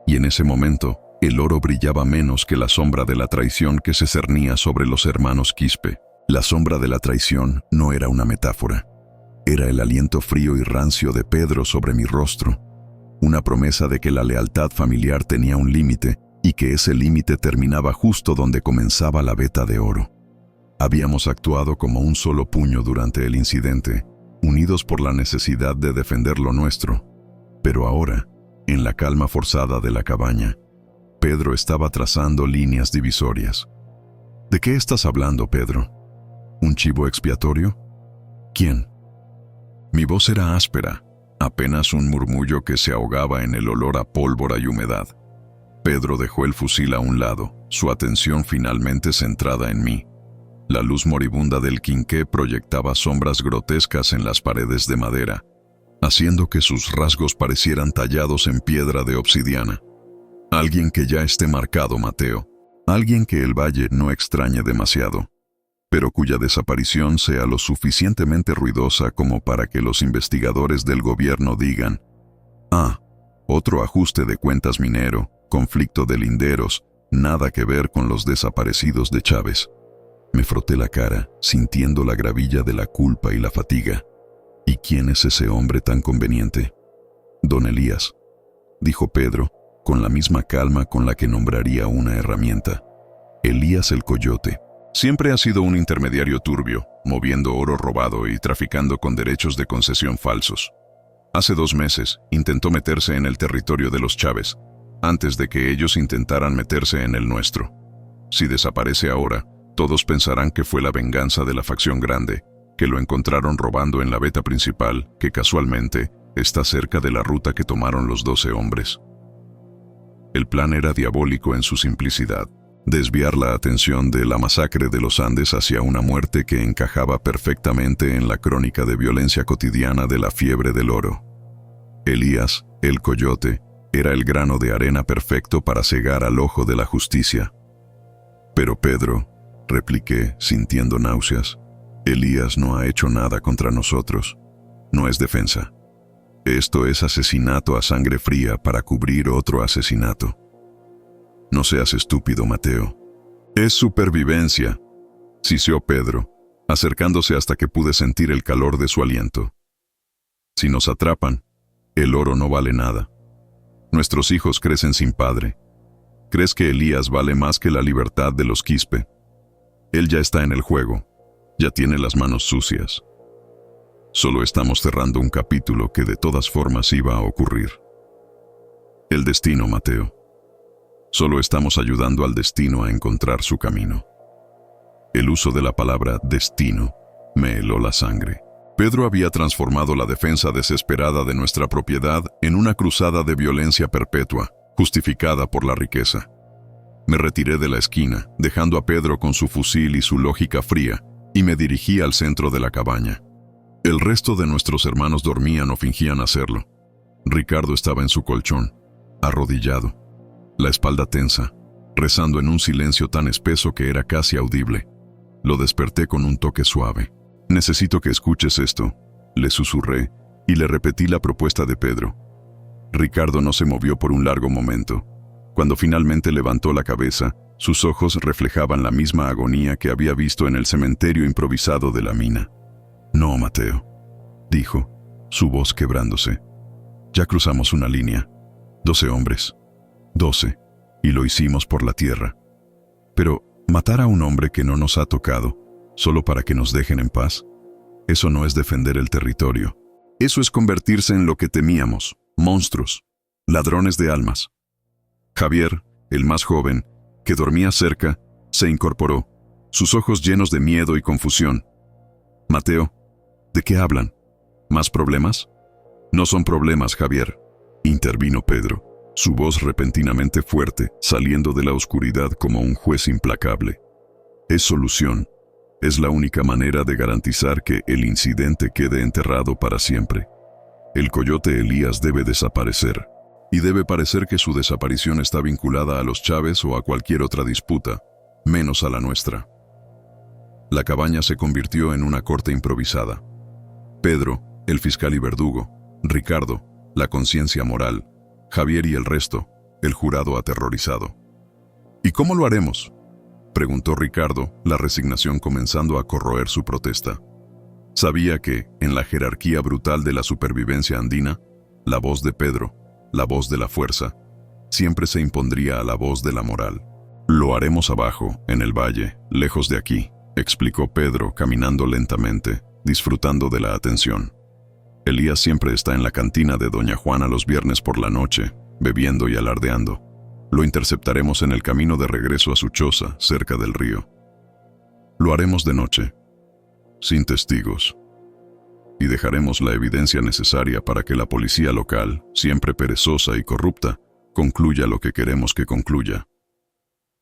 Y en ese momento, el oro brillaba menos que la sombra de la traición que se cernía sobre los hermanos Quispe. La sombra de la traición no era una metáfora. Era el aliento frío y rancio de Pedro sobre mi rostro. Una promesa de que la lealtad familiar tenía un límite y que ese límite terminaba justo donde comenzaba la veta de oro. Habíamos actuado como un solo puño durante el incidente, unidos por la necesidad de defender lo nuestro. Pero ahora, en la calma forzada de la cabaña, Pedro estaba trazando líneas divisorias. ¿De qué estás hablando, Pedro? ¿Un chivo expiatorio? ¿Quién? Mi voz era áspera, apenas un murmullo que se ahogaba en el olor a pólvora y humedad. Pedro dejó el fusil a un lado, su atención finalmente centrada en mí. La luz moribunda del quinqué proyectaba sombras grotescas en las paredes de madera, haciendo que sus rasgos parecieran tallados en piedra de obsidiana. Alguien que ya esté marcado, Mateo. Alguien que el valle no extrañe demasiado, pero cuya desaparición sea lo suficientemente ruidosa como para que los investigadores del gobierno digan: «Ah, otro ajuste de cuentas minero, conflicto de linderos, nada que ver con los desaparecidos de Chávez». Me froté la cara, sintiendo la gravilla de la culpa y la fatiga. ¿Y quién es ese hombre tan conveniente? Don Elías, dijo Pedro, con la misma calma con la que nombraría una herramienta. Elías el Coyote. Siempre ha sido un intermediario turbio, moviendo oro robado y traficando con derechos de concesión falsos. Hace 2 meses intentó meterse en el territorio de los Chávez, antes de que ellos intentaran meterse en el nuestro. Si desaparece ahora, todos pensarán que fue la venganza de la facción grande, que lo encontraron robando en la veta principal, que casualmente está cerca de la ruta que tomaron los 12 hombres. El plan era diabólico en su simplicidad: desviar la atención de la masacre de los Andes hacia una muerte que encajaba perfectamente en la crónica de violencia cotidiana de la fiebre del oro. Elías, el Coyote, era el grano de arena perfecto para cegar al ojo de la justicia. Pero Pedro, repliqué, sintiendo náuseas, Elías no ha hecho nada contra nosotros. No es defensa. Esto es asesinato a sangre fría para cubrir otro asesinato. No seas estúpido, Mateo. Es supervivencia, siseó Pedro, acercándose hasta que pude sentir el calor de su aliento. Si nos atrapan, el oro no vale nada. Nuestros hijos crecen sin padre. ¿Crees que Elías vale más que la libertad de los Quispe? Él ya está en el juego, ya tiene las manos sucias. Solo estamos cerrando un capítulo que de todas formas iba a ocurrir. El destino, Mateo. Solo estamos ayudando al destino a encontrar su camino. El uso de la palabra destino me heló la sangre. Pedro había transformado la defensa desesperada de nuestra propiedad en una cruzada de violencia perpetua, justificada por la riqueza. Me retiré de la esquina, dejando a Pedro con su fusil y su lógica fría, y me dirigí al centro de la cabaña. El resto de nuestros hermanos dormían o fingían hacerlo. Ricardo estaba en su colchón, arrodillado, la espalda tensa, rezando en un silencio tan espeso que era casi audible. Lo desperté con un toque suave. «Necesito que escuches esto», le susurré y le repetí la propuesta de Pedro. Ricardo no se movió por un largo momento. Cuando finalmente levantó la cabeza, sus ojos reflejaban la misma agonía que había visto en el cementerio improvisado de la mina. «No, Mateo», dijo, su voz quebrándose. «Ya cruzamos una línea. 12 hombres. 12. Y lo hicimos por la tierra. Pero matar a un hombre que no nos ha tocado, solo para que nos dejen en paz, eso no es defender el territorio. Eso es convertirse en lo que temíamos, monstruos, ladrones de almas». Javier, el más joven, que dormía cerca, se incorporó, sus ojos llenos de miedo y confusión. «Mateo, ¿de qué hablan? ¿Más problemas?» «No son problemas, Javier», intervino Pedro, su voz repentinamente fuerte, saliendo de la oscuridad como un juez implacable. «Es solución. Es la única manera de garantizar que el incidente quede enterrado para siempre. El coyote Elías debe desaparecer. Y debe parecer que su desaparición está vinculada a los Chávez o a cualquier otra disputa, menos a la nuestra». La cabaña se convirtió en una corte improvisada. Pedro, el fiscal y verdugo, Ricardo, la conciencia moral, Javier y el resto, el jurado aterrorizado. «¿Y cómo lo haremos?», preguntó Ricardo, la resignación comenzando a corroer su protesta. Sabía que, en la jerarquía brutal de la supervivencia andina, la voz de Pedro, la voz de la fuerza, siempre se impondría a la voz de la moral. «Lo haremos abajo, en el valle, lejos de aquí», explicó Pedro, caminando lentamente, disfrutando de la atención. «Elías siempre está en la cantina de Doña Juana los viernes por la noche, bebiendo y alardeando. Lo interceptaremos en el camino de regreso a su choza, cerca del río. Lo haremos de noche, sin testigos, y dejaremos la evidencia necesaria para que la policía local, siempre perezosa y corrupta, concluya lo que queremos que concluya».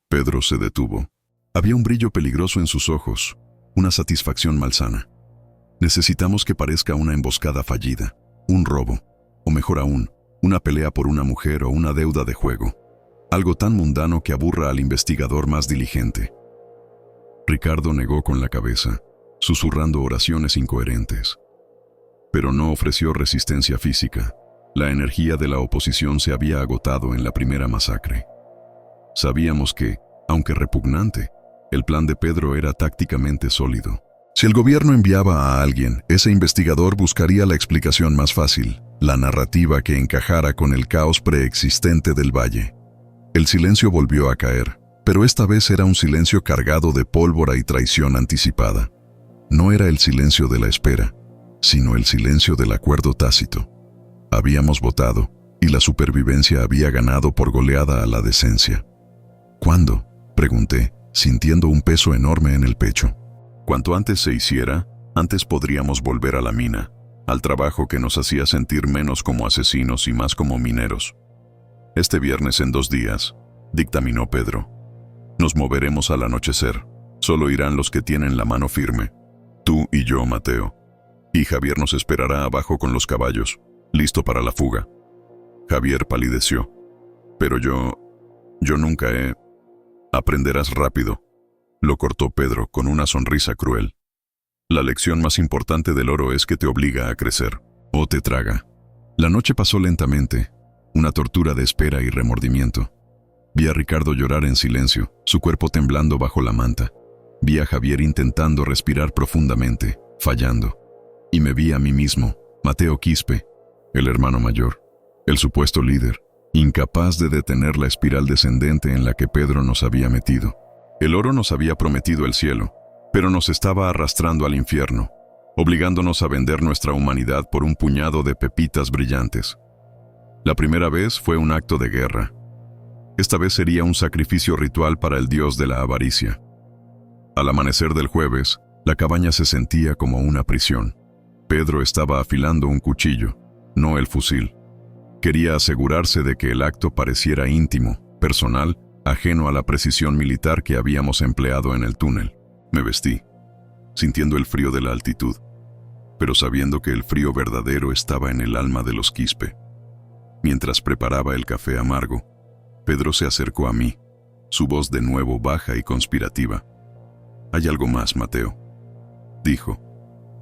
Pedro se detuvo. Había un brillo peligroso en sus ojos, una satisfacción malsana. «Necesitamos que parezca una emboscada fallida, un robo, o mejor aún, una pelea por una mujer o una deuda de juego. Algo tan mundano que aburra al investigador más diligente». Ricardo negó con la cabeza, susurrando oraciones incoherentes. Pero no ofreció resistencia física. La energía de la oposición se había agotado en la primera masacre. Sabíamos que, aunque repugnante, el plan de Pedro era tácticamente sólido. Si el gobierno enviaba a alguien, ese investigador buscaría la explicación más fácil, la narrativa que encajara con el caos preexistente del valle. El silencio volvió a caer, pero esta vez era un silencio cargado de pólvora y traición anticipada. No era el silencio de la espera, sino el silencio del acuerdo tácito. Habíamos votado, y la supervivencia había ganado por goleada a la decencia. «¿Cuándo?», pregunté, sintiendo un peso enorme en el pecho. «Cuanto antes se hiciera, antes podríamos volver a la mina, al trabajo que nos hacía sentir menos como asesinos y más como mineros. Este viernes en 2 días», dictaminó Pedro. «Nos moveremos al anochecer. Solo irán los que tienen la mano firme. Tú y yo, Mateo. Y Javier nos esperará abajo con los caballos, listo para la fuga». Javier palideció. «Pero yo nunca he...». «Aprenderás rápido», lo cortó Pedro con una sonrisa cruel. «La lección más importante del oro es que te obliga a crecer, o te traga». La noche pasó lentamente, una tortura de espera y remordimiento. Vi a Ricardo llorar en silencio, su cuerpo temblando bajo la manta. Vi a Javier intentando respirar profundamente, fallando. Y me vi a mí mismo, Mateo Quispe, el hermano mayor, el supuesto líder, incapaz de detener la espiral descendente en la que Pedro nos había metido. El oro nos había prometido el cielo, pero nos estaba arrastrando al infierno, obligándonos a vender nuestra humanidad por un puñado de pepitas brillantes. La primera vez fue un acto de guerra. Esta vez sería un sacrificio ritual para el dios de la avaricia. Al amanecer del jueves, la cabaña se sentía como una prisión. Pedro estaba afilando un cuchillo, no el fusil. Quería asegurarse de que el acto pareciera íntimo, personal, ajeno a la precisión militar que habíamos empleado en el túnel. Me vestí, sintiendo el frío de la altitud, pero sabiendo que el frío verdadero estaba en el alma de los Quispe. Mientras preparaba el café amargo, Pedro se acercó a mí, su voz de nuevo baja y conspirativa. «Hay algo más, Mateo», dijo.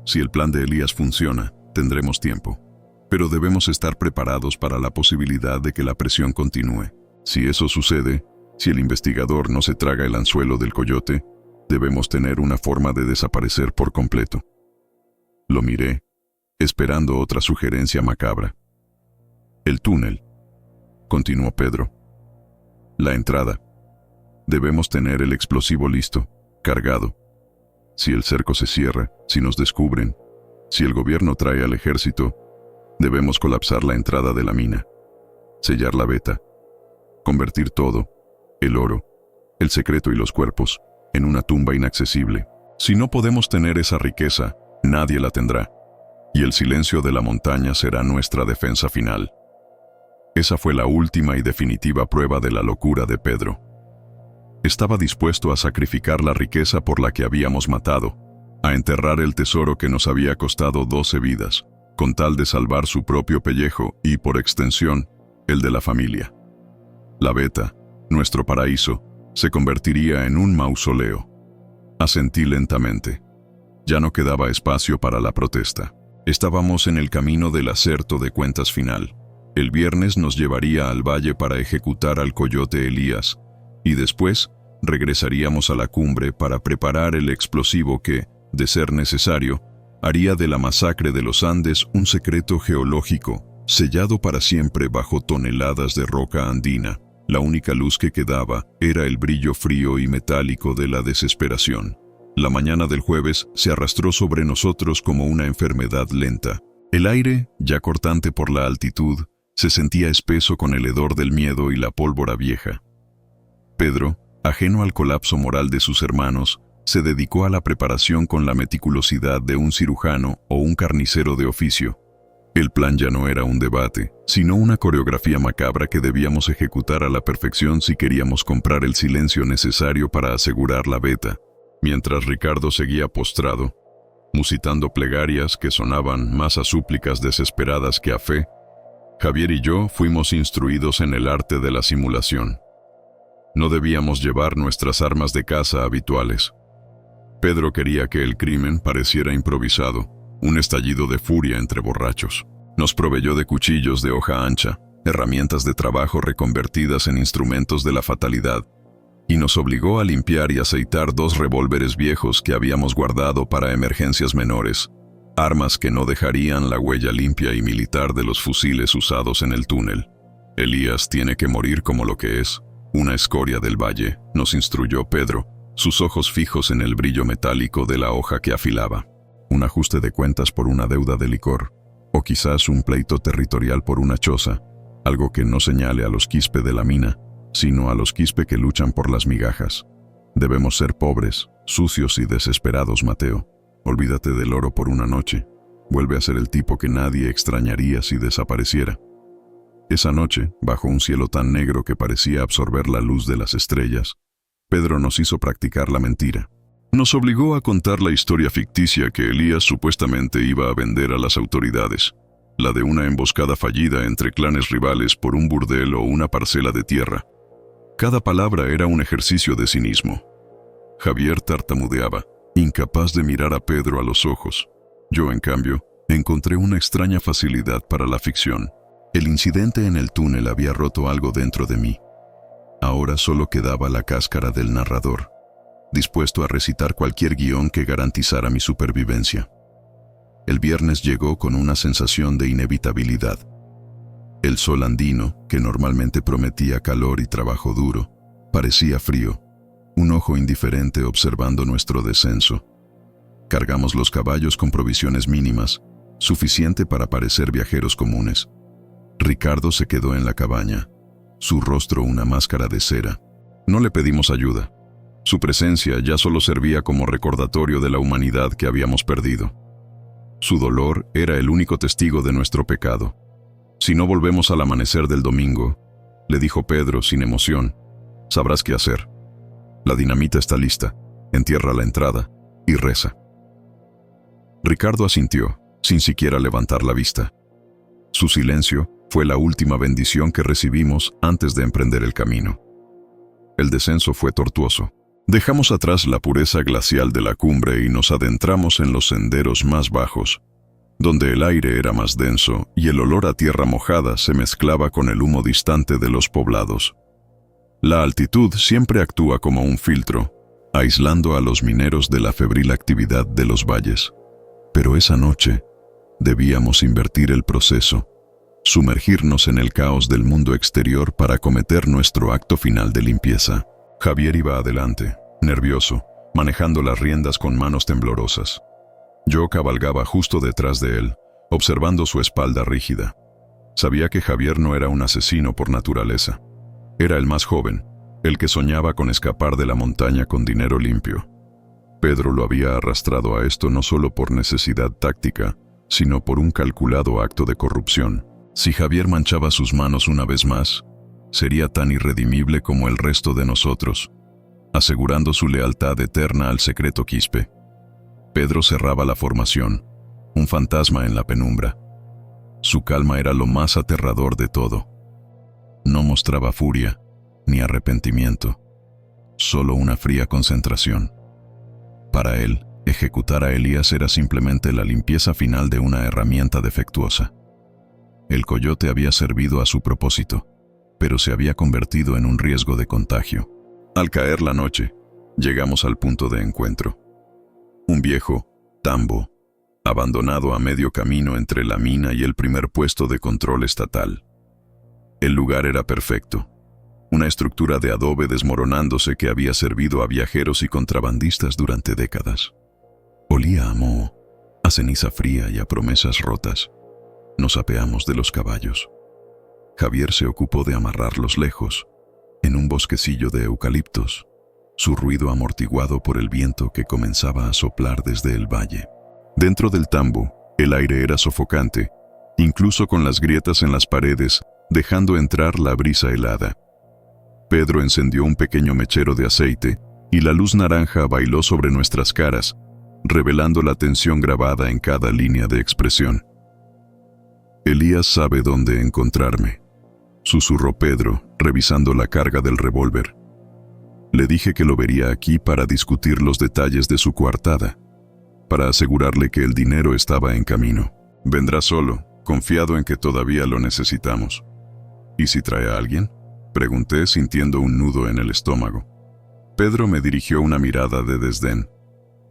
«Si el plan de Elías funciona, tendremos tiempo. Pero debemos estar preparados para la posibilidad de que la presión continúe. Si eso sucede, si el investigador no se traga el anzuelo del coyote, debemos tener una forma de desaparecer por completo». Lo miré, esperando otra sugerencia macabra. «El túnel», continuó Pedro. «La entrada. Debemos tener el explosivo listo, cargado. Si el cerco se cierra, si nos descubren, si el gobierno trae al ejército, debemos colapsar la entrada de la mina, sellar la veta, convertir todo, el oro, el secreto y los cuerpos, en una tumba inaccesible. Si no podemos tener esa riqueza, nadie la tendrá, y el silencio de la montaña será nuestra defensa final». Esa fue la última y definitiva prueba de la locura de Pedro. Estaba dispuesto a sacrificar la riqueza por la que habíamos matado, a enterrar el tesoro que nos había costado 12 vidas, con tal de salvar su propio pellejo y, por extensión, el de la familia. La veta, nuestro paraíso, se convertiría en un mausoleo. Asentí lentamente. Ya no quedaba espacio para la protesta. Estábamos en el camino del acerto de cuentas final. El viernes nos llevaría al valle para ejecutar al coyote Elías, y después regresaríamos a la cumbre para preparar el explosivo que, de ser necesario, haría de la masacre de los Andes un secreto geológico, sellado para siempre bajo toneladas de roca andina. La única luz que quedaba era el brillo frío y metálico de la desesperación. La mañana del jueves se arrastró sobre nosotros como una enfermedad lenta. El aire, ya cortante por la altitud, se sentía espeso con el hedor del miedo y la pólvora vieja. Pedro, ajeno al colapso moral de sus hermanos, se dedicó a la preparación con la meticulosidad de un cirujano o un carnicero de oficio. El plan ya no era un debate, sino una coreografía macabra que debíamos ejecutar a la perfección si queríamos comprar el silencio necesario para asegurar la veta. Mientras Ricardo seguía postrado, musitando plegarias que sonaban más a súplicas desesperadas que a fe, Javier y yo fuimos instruidos en el arte de la simulación. No debíamos llevar nuestras armas de caza habituales. Pedro quería que el crimen pareciera improvisado, un estallido de furia entre borrachos. Nos proveyó de cuchillos de hoja ancha, herramientas de trabajo reconvertidas en instrumentos de la fatalidad, y nos obligó a limpiar y aceitar 2 revólveres viejos que habíamos guardado para emergencias menores, armas que no dejarían la huella limpia y militar de los fusiles usados en el túnel. «Elías tiene que morir como lo que es, una escoria del valle», nos instruyó Pedro, sus ojos fijos en el brillo metálico de la hoja que afilaba. Un ajuste de cuentas por una deuda de licor, o quizás un pleito territorial por una choza, algo que no señale a los Quispe de la mina, sino a los Quispe que luchan por las migajas. Debemos ser pobres, sucios y desesperados, Mateo. Olvídate del oro por una noche. Vuelve a ser el tipo que nadie extrañaría si desapareciera. Esa noche, bajo un cielo tan negro que parecía absorber la luz de las estrellas, Pedro nos hizo practicar la mentira. Nos obligó a contar la historia ficticia que Elías supuestamente iba a vender a las autoridades, la de una emboscada fallida entre clanes rivales por un burdel o una parcela de tierra. Cada palabra era un ejercicio de cinismo. Javier tartamudeaba, incapaz de mirar a Pedro a los ojos. Yo, en cambio, encontré una extraña facilidad para la ficción. El incidente en el túnel había roto algo dentro de mí. Ahora solo quedaba la cáscara del narrador, dispuesto a recitar cualquier guión que garantizara mi supervivencia. El viernes llegó con una sensación de inevitabilidad. El sol andino, que normalmente prometía calor y trabajo duro, parecía frío, un ojo indiferente observando nuestro descenso. Cargamos los caballos con provisiones mínimas, suficiente para parecer viajeros comunes. Ricardo se quedó en la cabaña, su rostro una máscara de cera. No le pedimos ayuda. Su presencia ya solo servía como recordatorio de la humanidad que habíamos perdido. Su dolor era el único testigo de nuestro pecado. «Si no volvemos al amanecer del domingo», le dijo Pedro sin emoción, «sabrás qué hacer. La dinamita está lista, entierra la entrada y reza». Ricardo asintió, sin siquiera levantar la vista. Su silencio Fue la última bendición que recibimos antes de emprender el camino. El descenso fue tortuoso. Dejamos atrás la pureza glacial de la cumbre y nos adentramos en los senderos más bajos, donde el aire era más denso y el olor a tierra mojada se mezclaba con el humo distante de los poblados. La altitud siempre actúa como un filtro, aislando a los mineros de la febril actividad de los valles. Pero esa noche debíamos invertir el proceso, sumergirnos en el caos del mundo exterior para cometer nuestro acto final de limpieza. Javier iba adelante, nervioso, manejando las riendas con manos temblorosas. Yo cabalgaba justo detrás de él, observando su espalda rígida. Sabía que Javier no era un asesino por naturaleza. Era el más joven, el que soñaba con escapar de la montaña con dinero limpio. Pedro lo había arrastrado a esto no solo por necesidad táctica, sino por un calculado acto de corrupción. Si Javier manchaba sus manos una vez más, sería tan irredimible como el resto de nosotros, asegurando su lealtad eterna al secreto Quispe. Pedro cerraba la formación, un fantasma en la penumbra. Su calma era lo más aterrador de todo. No mostraba furia, ni arrepentimiento, solo una fría concentración. Para él, ejecutar a Elías era simplemente la limpieza final de una herramienta defectuosa. El coyote había servido a su propósito, pero se había convertido en un riesgo de contagio. Al caer la noche, llegamos al punto de encuentro. Un viejo tambo, abandonado a medio camino entre la mina y el primer puesto de control estatal. El lugar era perfecto, una estructura de adobe desmoronándose que había servido a viajeros y contrabandistas durante décadas. Olía a moho, a ceniza fría y a promesas rotas. Nos apeamos de los caballos. Javier se ocupó de amarrarlos lejos, en un bosquecillo de eucaliptos, su ruido amortiguado por el viento que comenzaba a soplar desde el valle. Dentro del tambo, el aire era sofocante, incluso con las grietas en las paredes, dejando entrar la brisa helada. Pedro encendió un pequeño mechero de aceite, y la luz naranja bailó sobre nuestras caras, revelando la tensión grabada en cada línea de expresión. Elías sabe dónde encontrarme, susurró Pedro, revisando la carga del revólver. Le dije que lo vería aquí para discutir los detalles de su coartada, para asegurarle que el dinero estaba en camino. Vendrá solo, confiado en que todavía lo necesitamos. ¿Y si trae a alguien?, pregunté sintiendo un nudo en el estómago. Pedro me dirigió una mirada de desdén.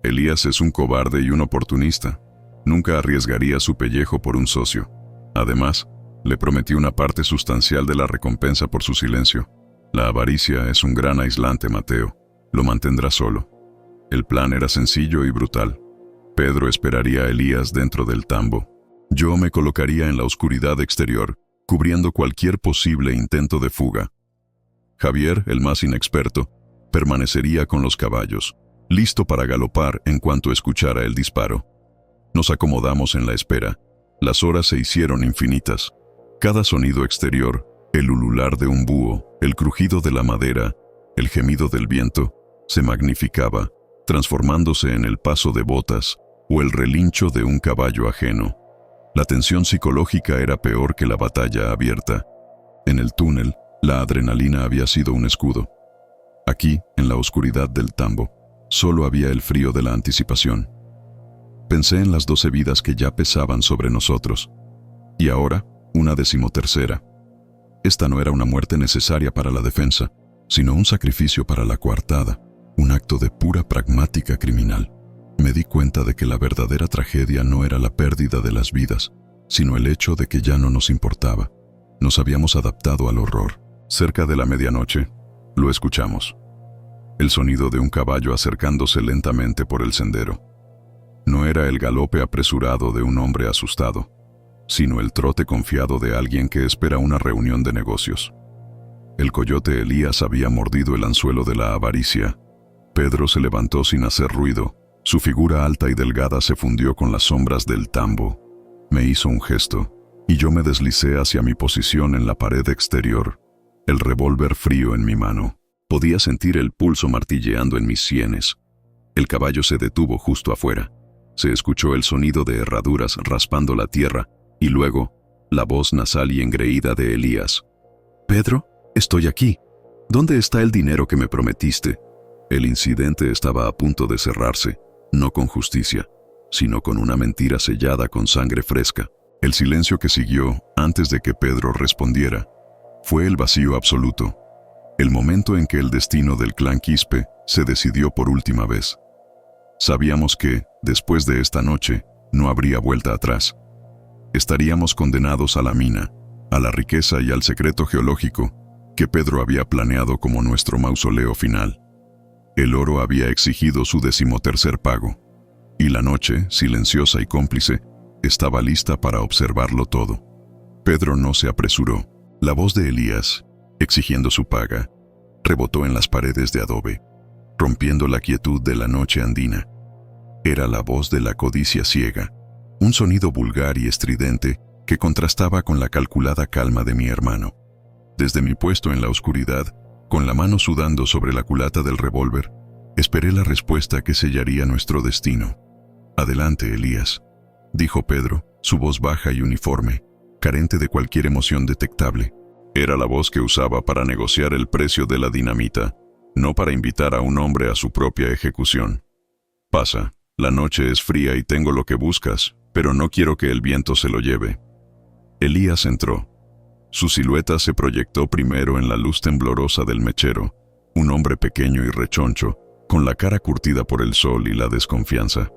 Elías es un cobarde y un oportunista. Nunca arriesgaría su pellejo por un socio. Además, le prometí una parte sustancial de la recompensa por su silencio. La avaricia es un gran aislante, Mateo. Lo mantendrá solo. El plan era sencillo y brutal. Pedro esperaría a Elías dentro del tambo. Yo me colocaría en la oscuridad exterior, cubriendo cualquier posible intento de fuga. Javier, el más inexperto, permanecería con los caballos, listo para galopar en cuanto escuchara el disparo. Nos acomodamos en la espera. Las horas se hicieron infinitas. Cada sonido exterior, el ulular de un búho, el crujido de la madera, el gemido del viento, se magnificaba, transformándose en el paso de botas o el relincho de un caballo ajeno. La tensión psicológica era peor que la batalla abierta. En el túnel, la adrenalina había sido un escudo. Aquí, en la oscuridad del tambo, solo había el frío de la anticipación. Pensé en las 12 vidas que ya pesaban sobre nosotros. Y ahora, una 13ª. Esta no era una muerte necesaria para la defensa, sino un sacrificio para la coartada, un acto de pura pragmática criminal. Me di cuenta de que la verdadera tragedia no era la pérdida de las vidas, sino el hecho de que ya no nos importaba. Nos habíamos adaptado al horror. Cerca de la medianoche, lo escuchamos. El sonido de un caballo acercándose lentamente por el sendero. No era el galope apresurado de un hombre asustado, sino el trote confiado de alguien que espera una reunión de negocios. El coyote Elías había mordido el anzuelo de la avaricia. Pedro se levantó sin hacer ruido. Su figura alta y delgada se fundió con las sombras del tambo. Me hizo un gesto, y yo me deslicé hacia mi posición en la pared exterior, el revólver frío en mi mano. Podía sentir el pulso martilleando en mis sienes. El caballo se detuvo justo afuera. Se escuchó el sonido de herraduras raspando la tierra, y luego, la voz nasal y engreída de Elías. «Pedro, estoy aquí. ¿Dónde está el dinero que me prometiste?» El incidente estaba a punto de cerrarse, no con justicia, sino con una mentira sellada con sangre fresca. El silencio que siguió, antes de que Pedro respondiera, fue el vacío absoluto, el momento en que el destino del clan Quispe se decidió por última vez. Sabíamos que, después de esta noche, no habría vuelta atrás. Estaríamos condenados a la mina, a la riqueza y al secreto geológico que Pedro había planeado como nuestro mausoleo final. El oro había exigido su 13º pago, y la noche, silenciosa y cómplice, estaba lista para observarlo todo. Pedro no se apresuró. La voz de Elías, exigiendo su paga, rebotó en las paredes de adobe, rompiendo la quietud de la noche andina. Era la voz de la codicia ciega, un sonido vulgar y estridente que contrastaba con la calculada calma de mi hermano. Desde mi puesto en la oscuridad, con la mano sudando sobre la culata del revólver, esperé la respuesta que sellaría nuestro destino. «Adelante, Elías», dijo Pedro, su voz baja y uniforme, carente de cualquier emoción detectable. Era la voz que usaba para negociar el precio de la dinamita, no para invitar a un hombre a su propia ejecución. «Pasa, la noche es fría y tengo lo que buscas, pero no quiero que el viento se lo lleve». Elías entró. Su silueta se proyectó primero en la luz temblorosa del mechero, un hombre pequeño y rechoncho, con la cara curtida por el sol y la desconfianza.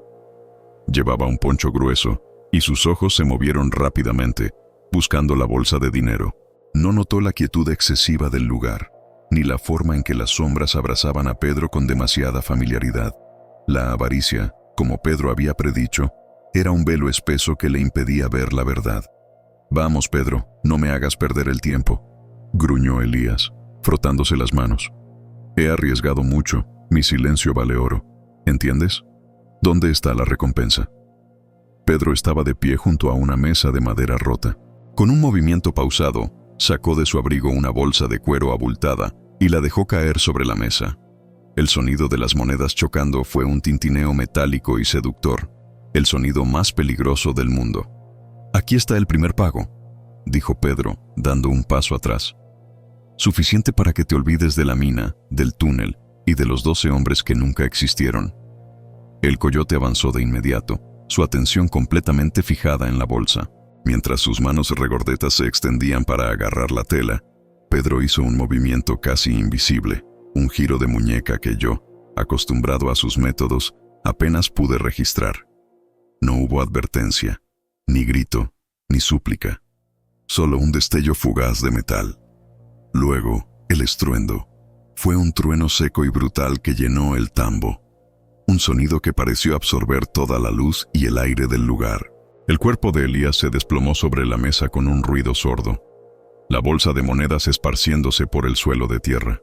Llevaba un poncho grueso, y sus ojos se movieron rápidamente, buscando la bolsa de dinero. No notó la quietud excesiva del lugar, ni la forma en que las sombras abrazaban a Pedro con demasiada familiaridad. La avaricia, como Pedro había predicho, era un velo espeso que le impedía ver la verdad. «Vamos, Pedro, no me hagas perder el tiempo», gruñó Elías, frotándose las manos. «He arriesgado mucho, mi silencio vale oro. ¿Entiendes? ¿Dónde está la recompensa?» Pedro estaba de pie junto a una mesa de madera rota. Con un movimiento pausado, sacó de su abrigo una bolsa de cuero abultada y la dejó caer sobre la mesa. El sonido de las monedas chocando fue un tintineo metálico y seductor, el sonido más peligroso del mundo. «Aquí está el primer pago», dijo Pedro, dando un paso atrás. «Suficiente para que te olvides de la mina, del túnel y de los 12 hombres que nunca existieron». El coyote avanzó de inmediato, su atención completamente fijada en la bolsa. Mientras sus manos regordetas se extendían para agarrar la tela, Pedro hizo un movimiento casi invisible, un giro de muñeca que yo, acostumbrado a sus métodos, apenas pude registrar. No hubo advertencia, ni grito, ni súplica, solo un destello fugaz de metal. Luego, el estruendo. Fue un trueno seco y brutal que llenó el tambo, un sonido que pareció absorber toda la luz y el aire del lugar. El cuerpo de Elías se desplomó sobre la mesa con un ruido sordo, la bolsa de monedas esparciéndose por el suelo de tierra.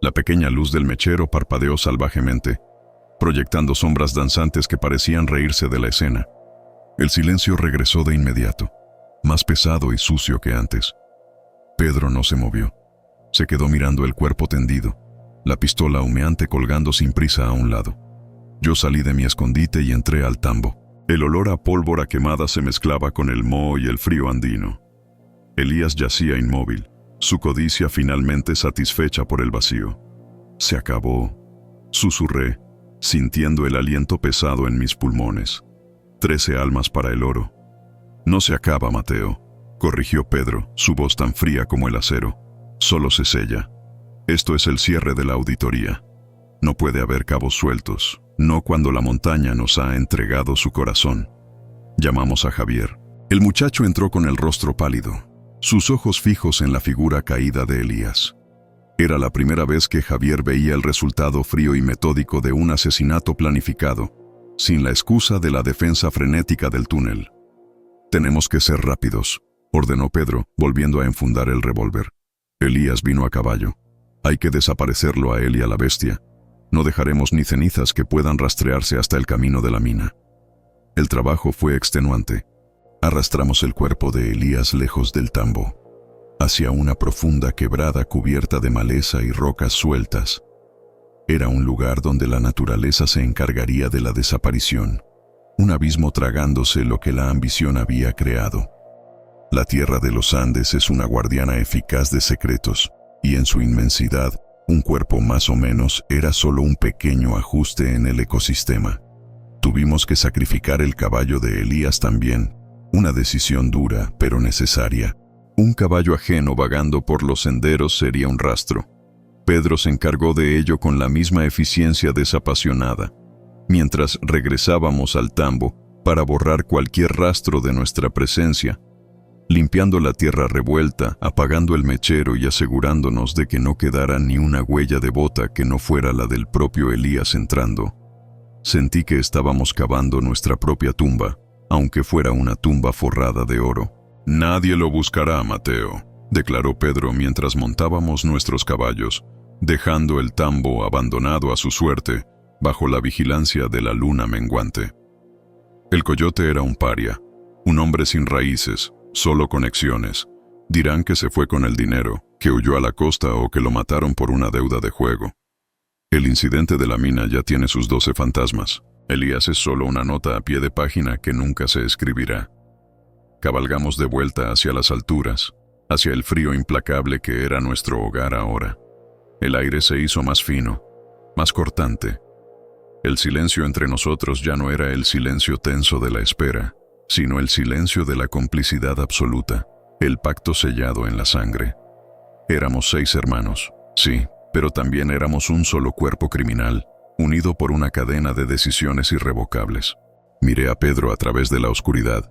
La pequeña luz del mechero parpadeó salvajemente, proyectando sombras danzantes que parecían reírse de la escena. El silencio regresó de inmediato, más pesado y sucio que antes. Pedro no se movió. Se quedó mirando el cuerpo tendido, la pistola humeante colgando sin prisa a un lado. Yo salí de mi escondite y entré al tambo. El olor a pólvora quemada se mezclaba con el moho y el frío andino. Elías yacía inmóvil, su codicia finalmente satisfecha por el vacío. «Se acabó», susurré, sintiendo el aliento pesado en mis pulmones. 13 almas para el oro. «No se acaba, Mateo», corrigió Pedro, su voz tan fría como el acero. «Solo se sella. Esto es el cierre de la auditoría. No puede haber cabos sueltos, no cuando la montaña nos ha entregado su corazón». Llamamos a Javier. El muchacho entró con el rostro pálido, sus ojos fijos en la figura caída de Elías. Era la primera vez que Javier veía el resultado frío y metódico de un asesinato planificado, sin la excusa de la defensa frenética del túnel. «Tenemos que ser rápidos», ordenó Pedro, volviendo a enfundar el revólver. Elías vino a caballo. Hay que desaparecerlo a él y a la bestia. No dejaremos ni cenizas que puedan rastrearse hasta el camino de la mina. El trabajo fue extenuante. Arrastramos el cuerpo de Elías lejos del tambo, hacia una profunda quebrada cubierta de maleza y rocas sueltas. Era un lugar donde la naturaleza se encargaría de la desaparición, un abismo tragándose lo que la ambición había creado. La tierra de los Andes es una guardiana eficaz de secretos, y en su inmensidad, un cuerpo más o menos era solo un pequeño ajuste en el ecosistema. Tuvimos que sacrificar el caballo de Elías también, una decisión dura pero necesaria. Un caballo ajeno vagando por los senderos sería un rastro. Pedro se encargó de ello con la misma eficiencia desapasionada, mientras regresábamos al tambo para borrar cualquier rastro de nuestra presencia, limpiando la tierra revuelta, apagando el mechero y asegurándonos de que no quedara ni una huella de bota que no fuera la del propio Elías entrando. Sentí que estábamos cavando nuestra propia tumba, aunque fuera una tumba forrada de oro. «Nadie lo buscará, Mateo», declaró Pedro mientras montábamos nuestros caballos, dejando el tambo abandonado a su suerte, bajo la vigilancia de la luna menguante. El coyote era un paria, un hombre sin raíces, solo conexiones. Dirán que se fue con el dinero, que huyó a la costa o que lo mataron por una deuda de juego. El incidente de la mina ya tiene sus 12 fantasmas. Elías es solo una nota a pie de página que nunca se escribirá. Cabalgamos de vuelta hacia las alturas, hacia el frío implacable que era nuestro hogar ahora. El aire se hizo más fino, más cortante. El silencio entre nosotros ya no era el silencio tenso de la espera, sino el silencio de la complicidad absoluta, el pacto sellado en la sangre. Éramos 6 hermanos, sí, pero también éramos un solo cuerpo criminal, unido por una cadena de decisiones irrevocables. Miré a Pedro a través de la oscuridad.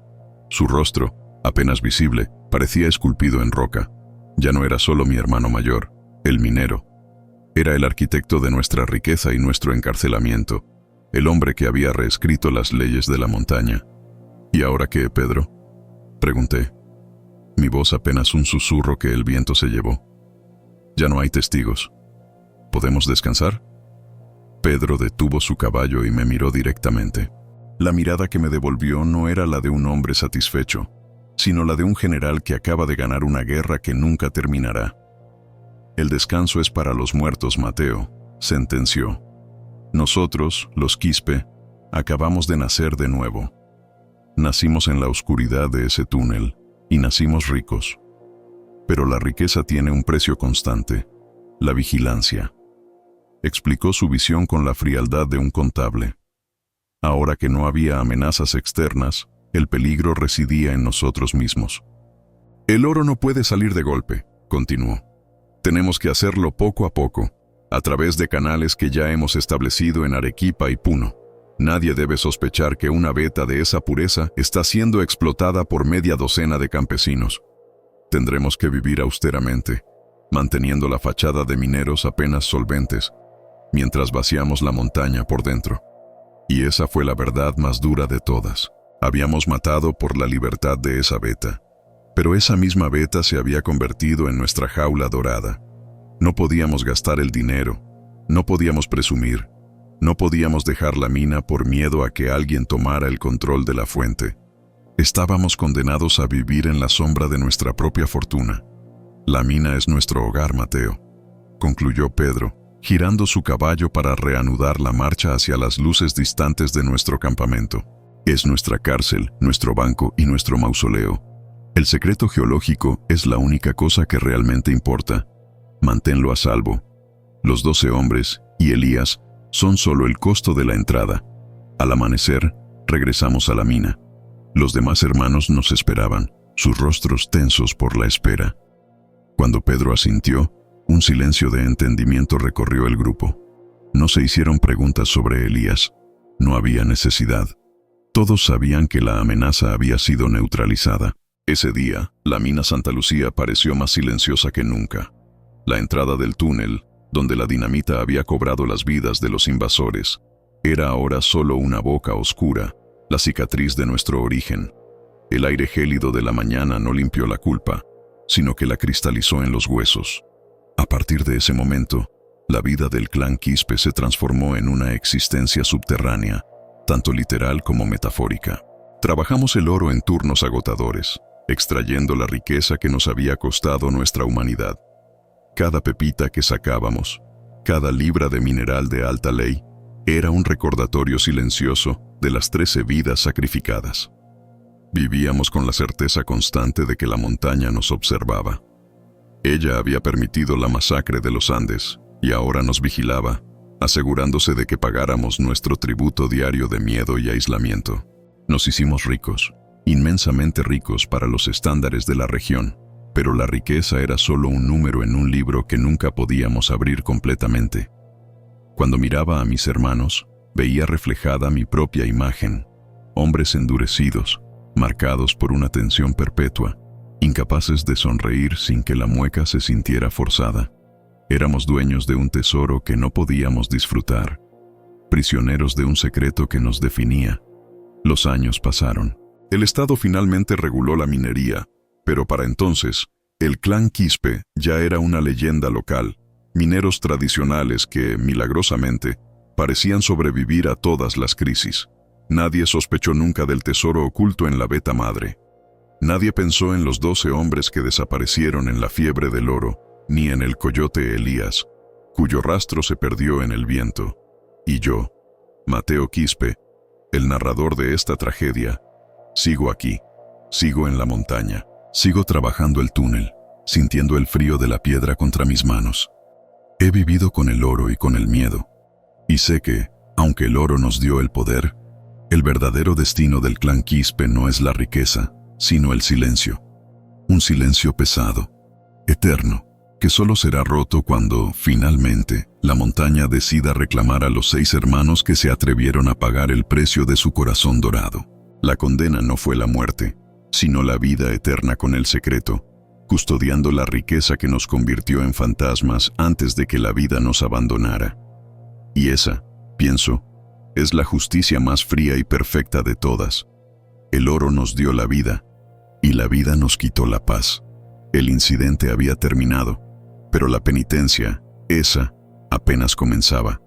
Su rostro, apenas visible, parecía esculpido en roca. Ya no era solo mi hermano mayor, el minero. Era el arquitecto de nuestra riqueza y nuestro encarcelamiento, el hombre que había reescrito las leyes de la montaña. ¿Y ahora qué, Pedro?, pregunté. Mi voz apenas un susurro que el viento se llevó. Ya no hay testigos. ¿Podemos descansar? Pedro detuvo su caballo y me miró directamente. La mirada que me devolvió no era la de un hombre satisfecho, sino la de un general que acaba de ganar una guerra que nunca terminará. El descanso es para los muertos, Mateo, sentenció. Nosotros, los Quispe, acabamos de nacer de nuevo. Nacimos en la oscuridad de ese túnel y nacimos ricos. Pero la riqueza tiene un precio constante, la vigilancia. Explicó su visión con la frialdad de un contable. Ahora que no había amenazas externas, el peligro residía en nosotros mismos. El oro no puede salir de golpe, continuó. Tenemos que hacerlo poco a poco, a través de canales que ya hemos establecido en Arequipa y Puno. Nadie debe sospechar que una veta de esa pureza está siendo explotada por media docena de campesinos. Tendremos que vivir austeramente, manteniendo la fachada de mineros apenas solventes, mientras vaciamos la montaña por dentro. Y esa fue la verdad más dura de todas. Habíamos matado por la libertad de esa veta, pero esa misma veta se había convertido en nuestra jaula dorada. No podíamos gastar el dinero, no podíamos presumir, no podíamos dejar la mina por miedo a que alguien tomara el control de la fuente. Estábamos condenados a vivir en la sombra de nuestra propia fortuna. La mina es nuestro hogar, Mateo, concluyó Pedro, girando su caballo para reanudar la marcha hacia las luces distantes de nuestro campamento. Es nuestra cárcel, nuestro banco y nuestro mausoleo. El secreto geológico es la única cosa que realmente importa. Manténlo a salvo. Los 12 hombres y Elías son solo el costo de la entrada. Al amanecer, regresamos a la mina. Los demás hermanos nos esperaban, sus rostros tensos por la espera. Cuando Pedro asintió, un silencio de entendimiento recorrió el grupo. No se hicieron preguntas sobre Elías. No había necesidad. Todos sabían que la amenaza había sido neutralizada. Ese día, la mina Santa Lucía pareció más silenciosa que nunca. La entrada del túnel, donde la dinamita había cobrado las vidas de los invasores, era ahora solo una boca oscura, la cicatriz de nuestro origen. El aire gélido de la mañana no limpió la culpa, sino que la cristalizó en los huesos. A partir de ese momento, la vida del clan Quispe se transformó en una existencia subterránea, tanto literal como metafórica. Trabajamos el oro en turnos agotadores, extrayendo la riqueza que nos había costado nuestra humanidad. Cada pepita que sacábamos, cada libra de mineral de alta ley, era un recordatorio silencioso de las 13 vidas sacrificadas. Vivíamos con la certeza constante de que la montaña nos observaba. Ella había permitido la masacre de los Andes y ahora nos vigilaba, asegurándose de que pagáramos nuestro tributo diario de miedo y aislamiento. Nos hicimos ricos, inmensamente ricos para los estándares de la región, pero la riqueza era solo un número en un libro que nunca podíamos abrir completamente. Cuando miraba a mis hermanos, veía reflejada mi propia imagen, hombres endurecidos, marcados por una tensión perpetua, incapaces de sonreír sin que la mueca se sintiera forzada. Éramos dueños de un tesoro que no podíamos disfrutar, prisioneros de un secreto que nos definía. Los años pasaron. El Estado finalmente reguló la minería, pero para entonces, el clan Quispe ya era una leyenda local, mineros tradicionales que, milagrosamente, parecían sobrevivir a todas las crisis. Nadie sospechó nunca del tesoro oculto en la Veta Madre. Nadie pensó en los 12 hombres que desaparecieron en la fiebre del oro, ni en el coyote Elías, cuyo rastro se perdió en el viento. Y yo, Mateo Quispe, el narrador de esta tragedia, sigo aquí, sigo en la montaña, sigo trabajando el túnel, sintiendo el frío de la piedra contra mis manos. He vivido con el oro y con el miedo, y sé que, aunque el oro nos dio el poder, el verdadero destino del clan Quispe no es la riqueza, sino el silencio. Un silencio pesado, eterno, que solo será roto cuando, finalmente, la montaña decida reclamar a los 6 hermanos que se atrevieron a pagar el precio de su corazón dorado. La condena no fue la muerte, sino la vida eterna con el secreto, custodiando la riqueza que nos convirtió en fantasmas antes de que la vida nos abandonara. Y esa, pienso, es la justicia más fría y perfecta de todas. El oro nos dio la vida, y la vida nos quitó la paz. El incidente había terminado, pero la penitencia, esa, apenas comenzaba.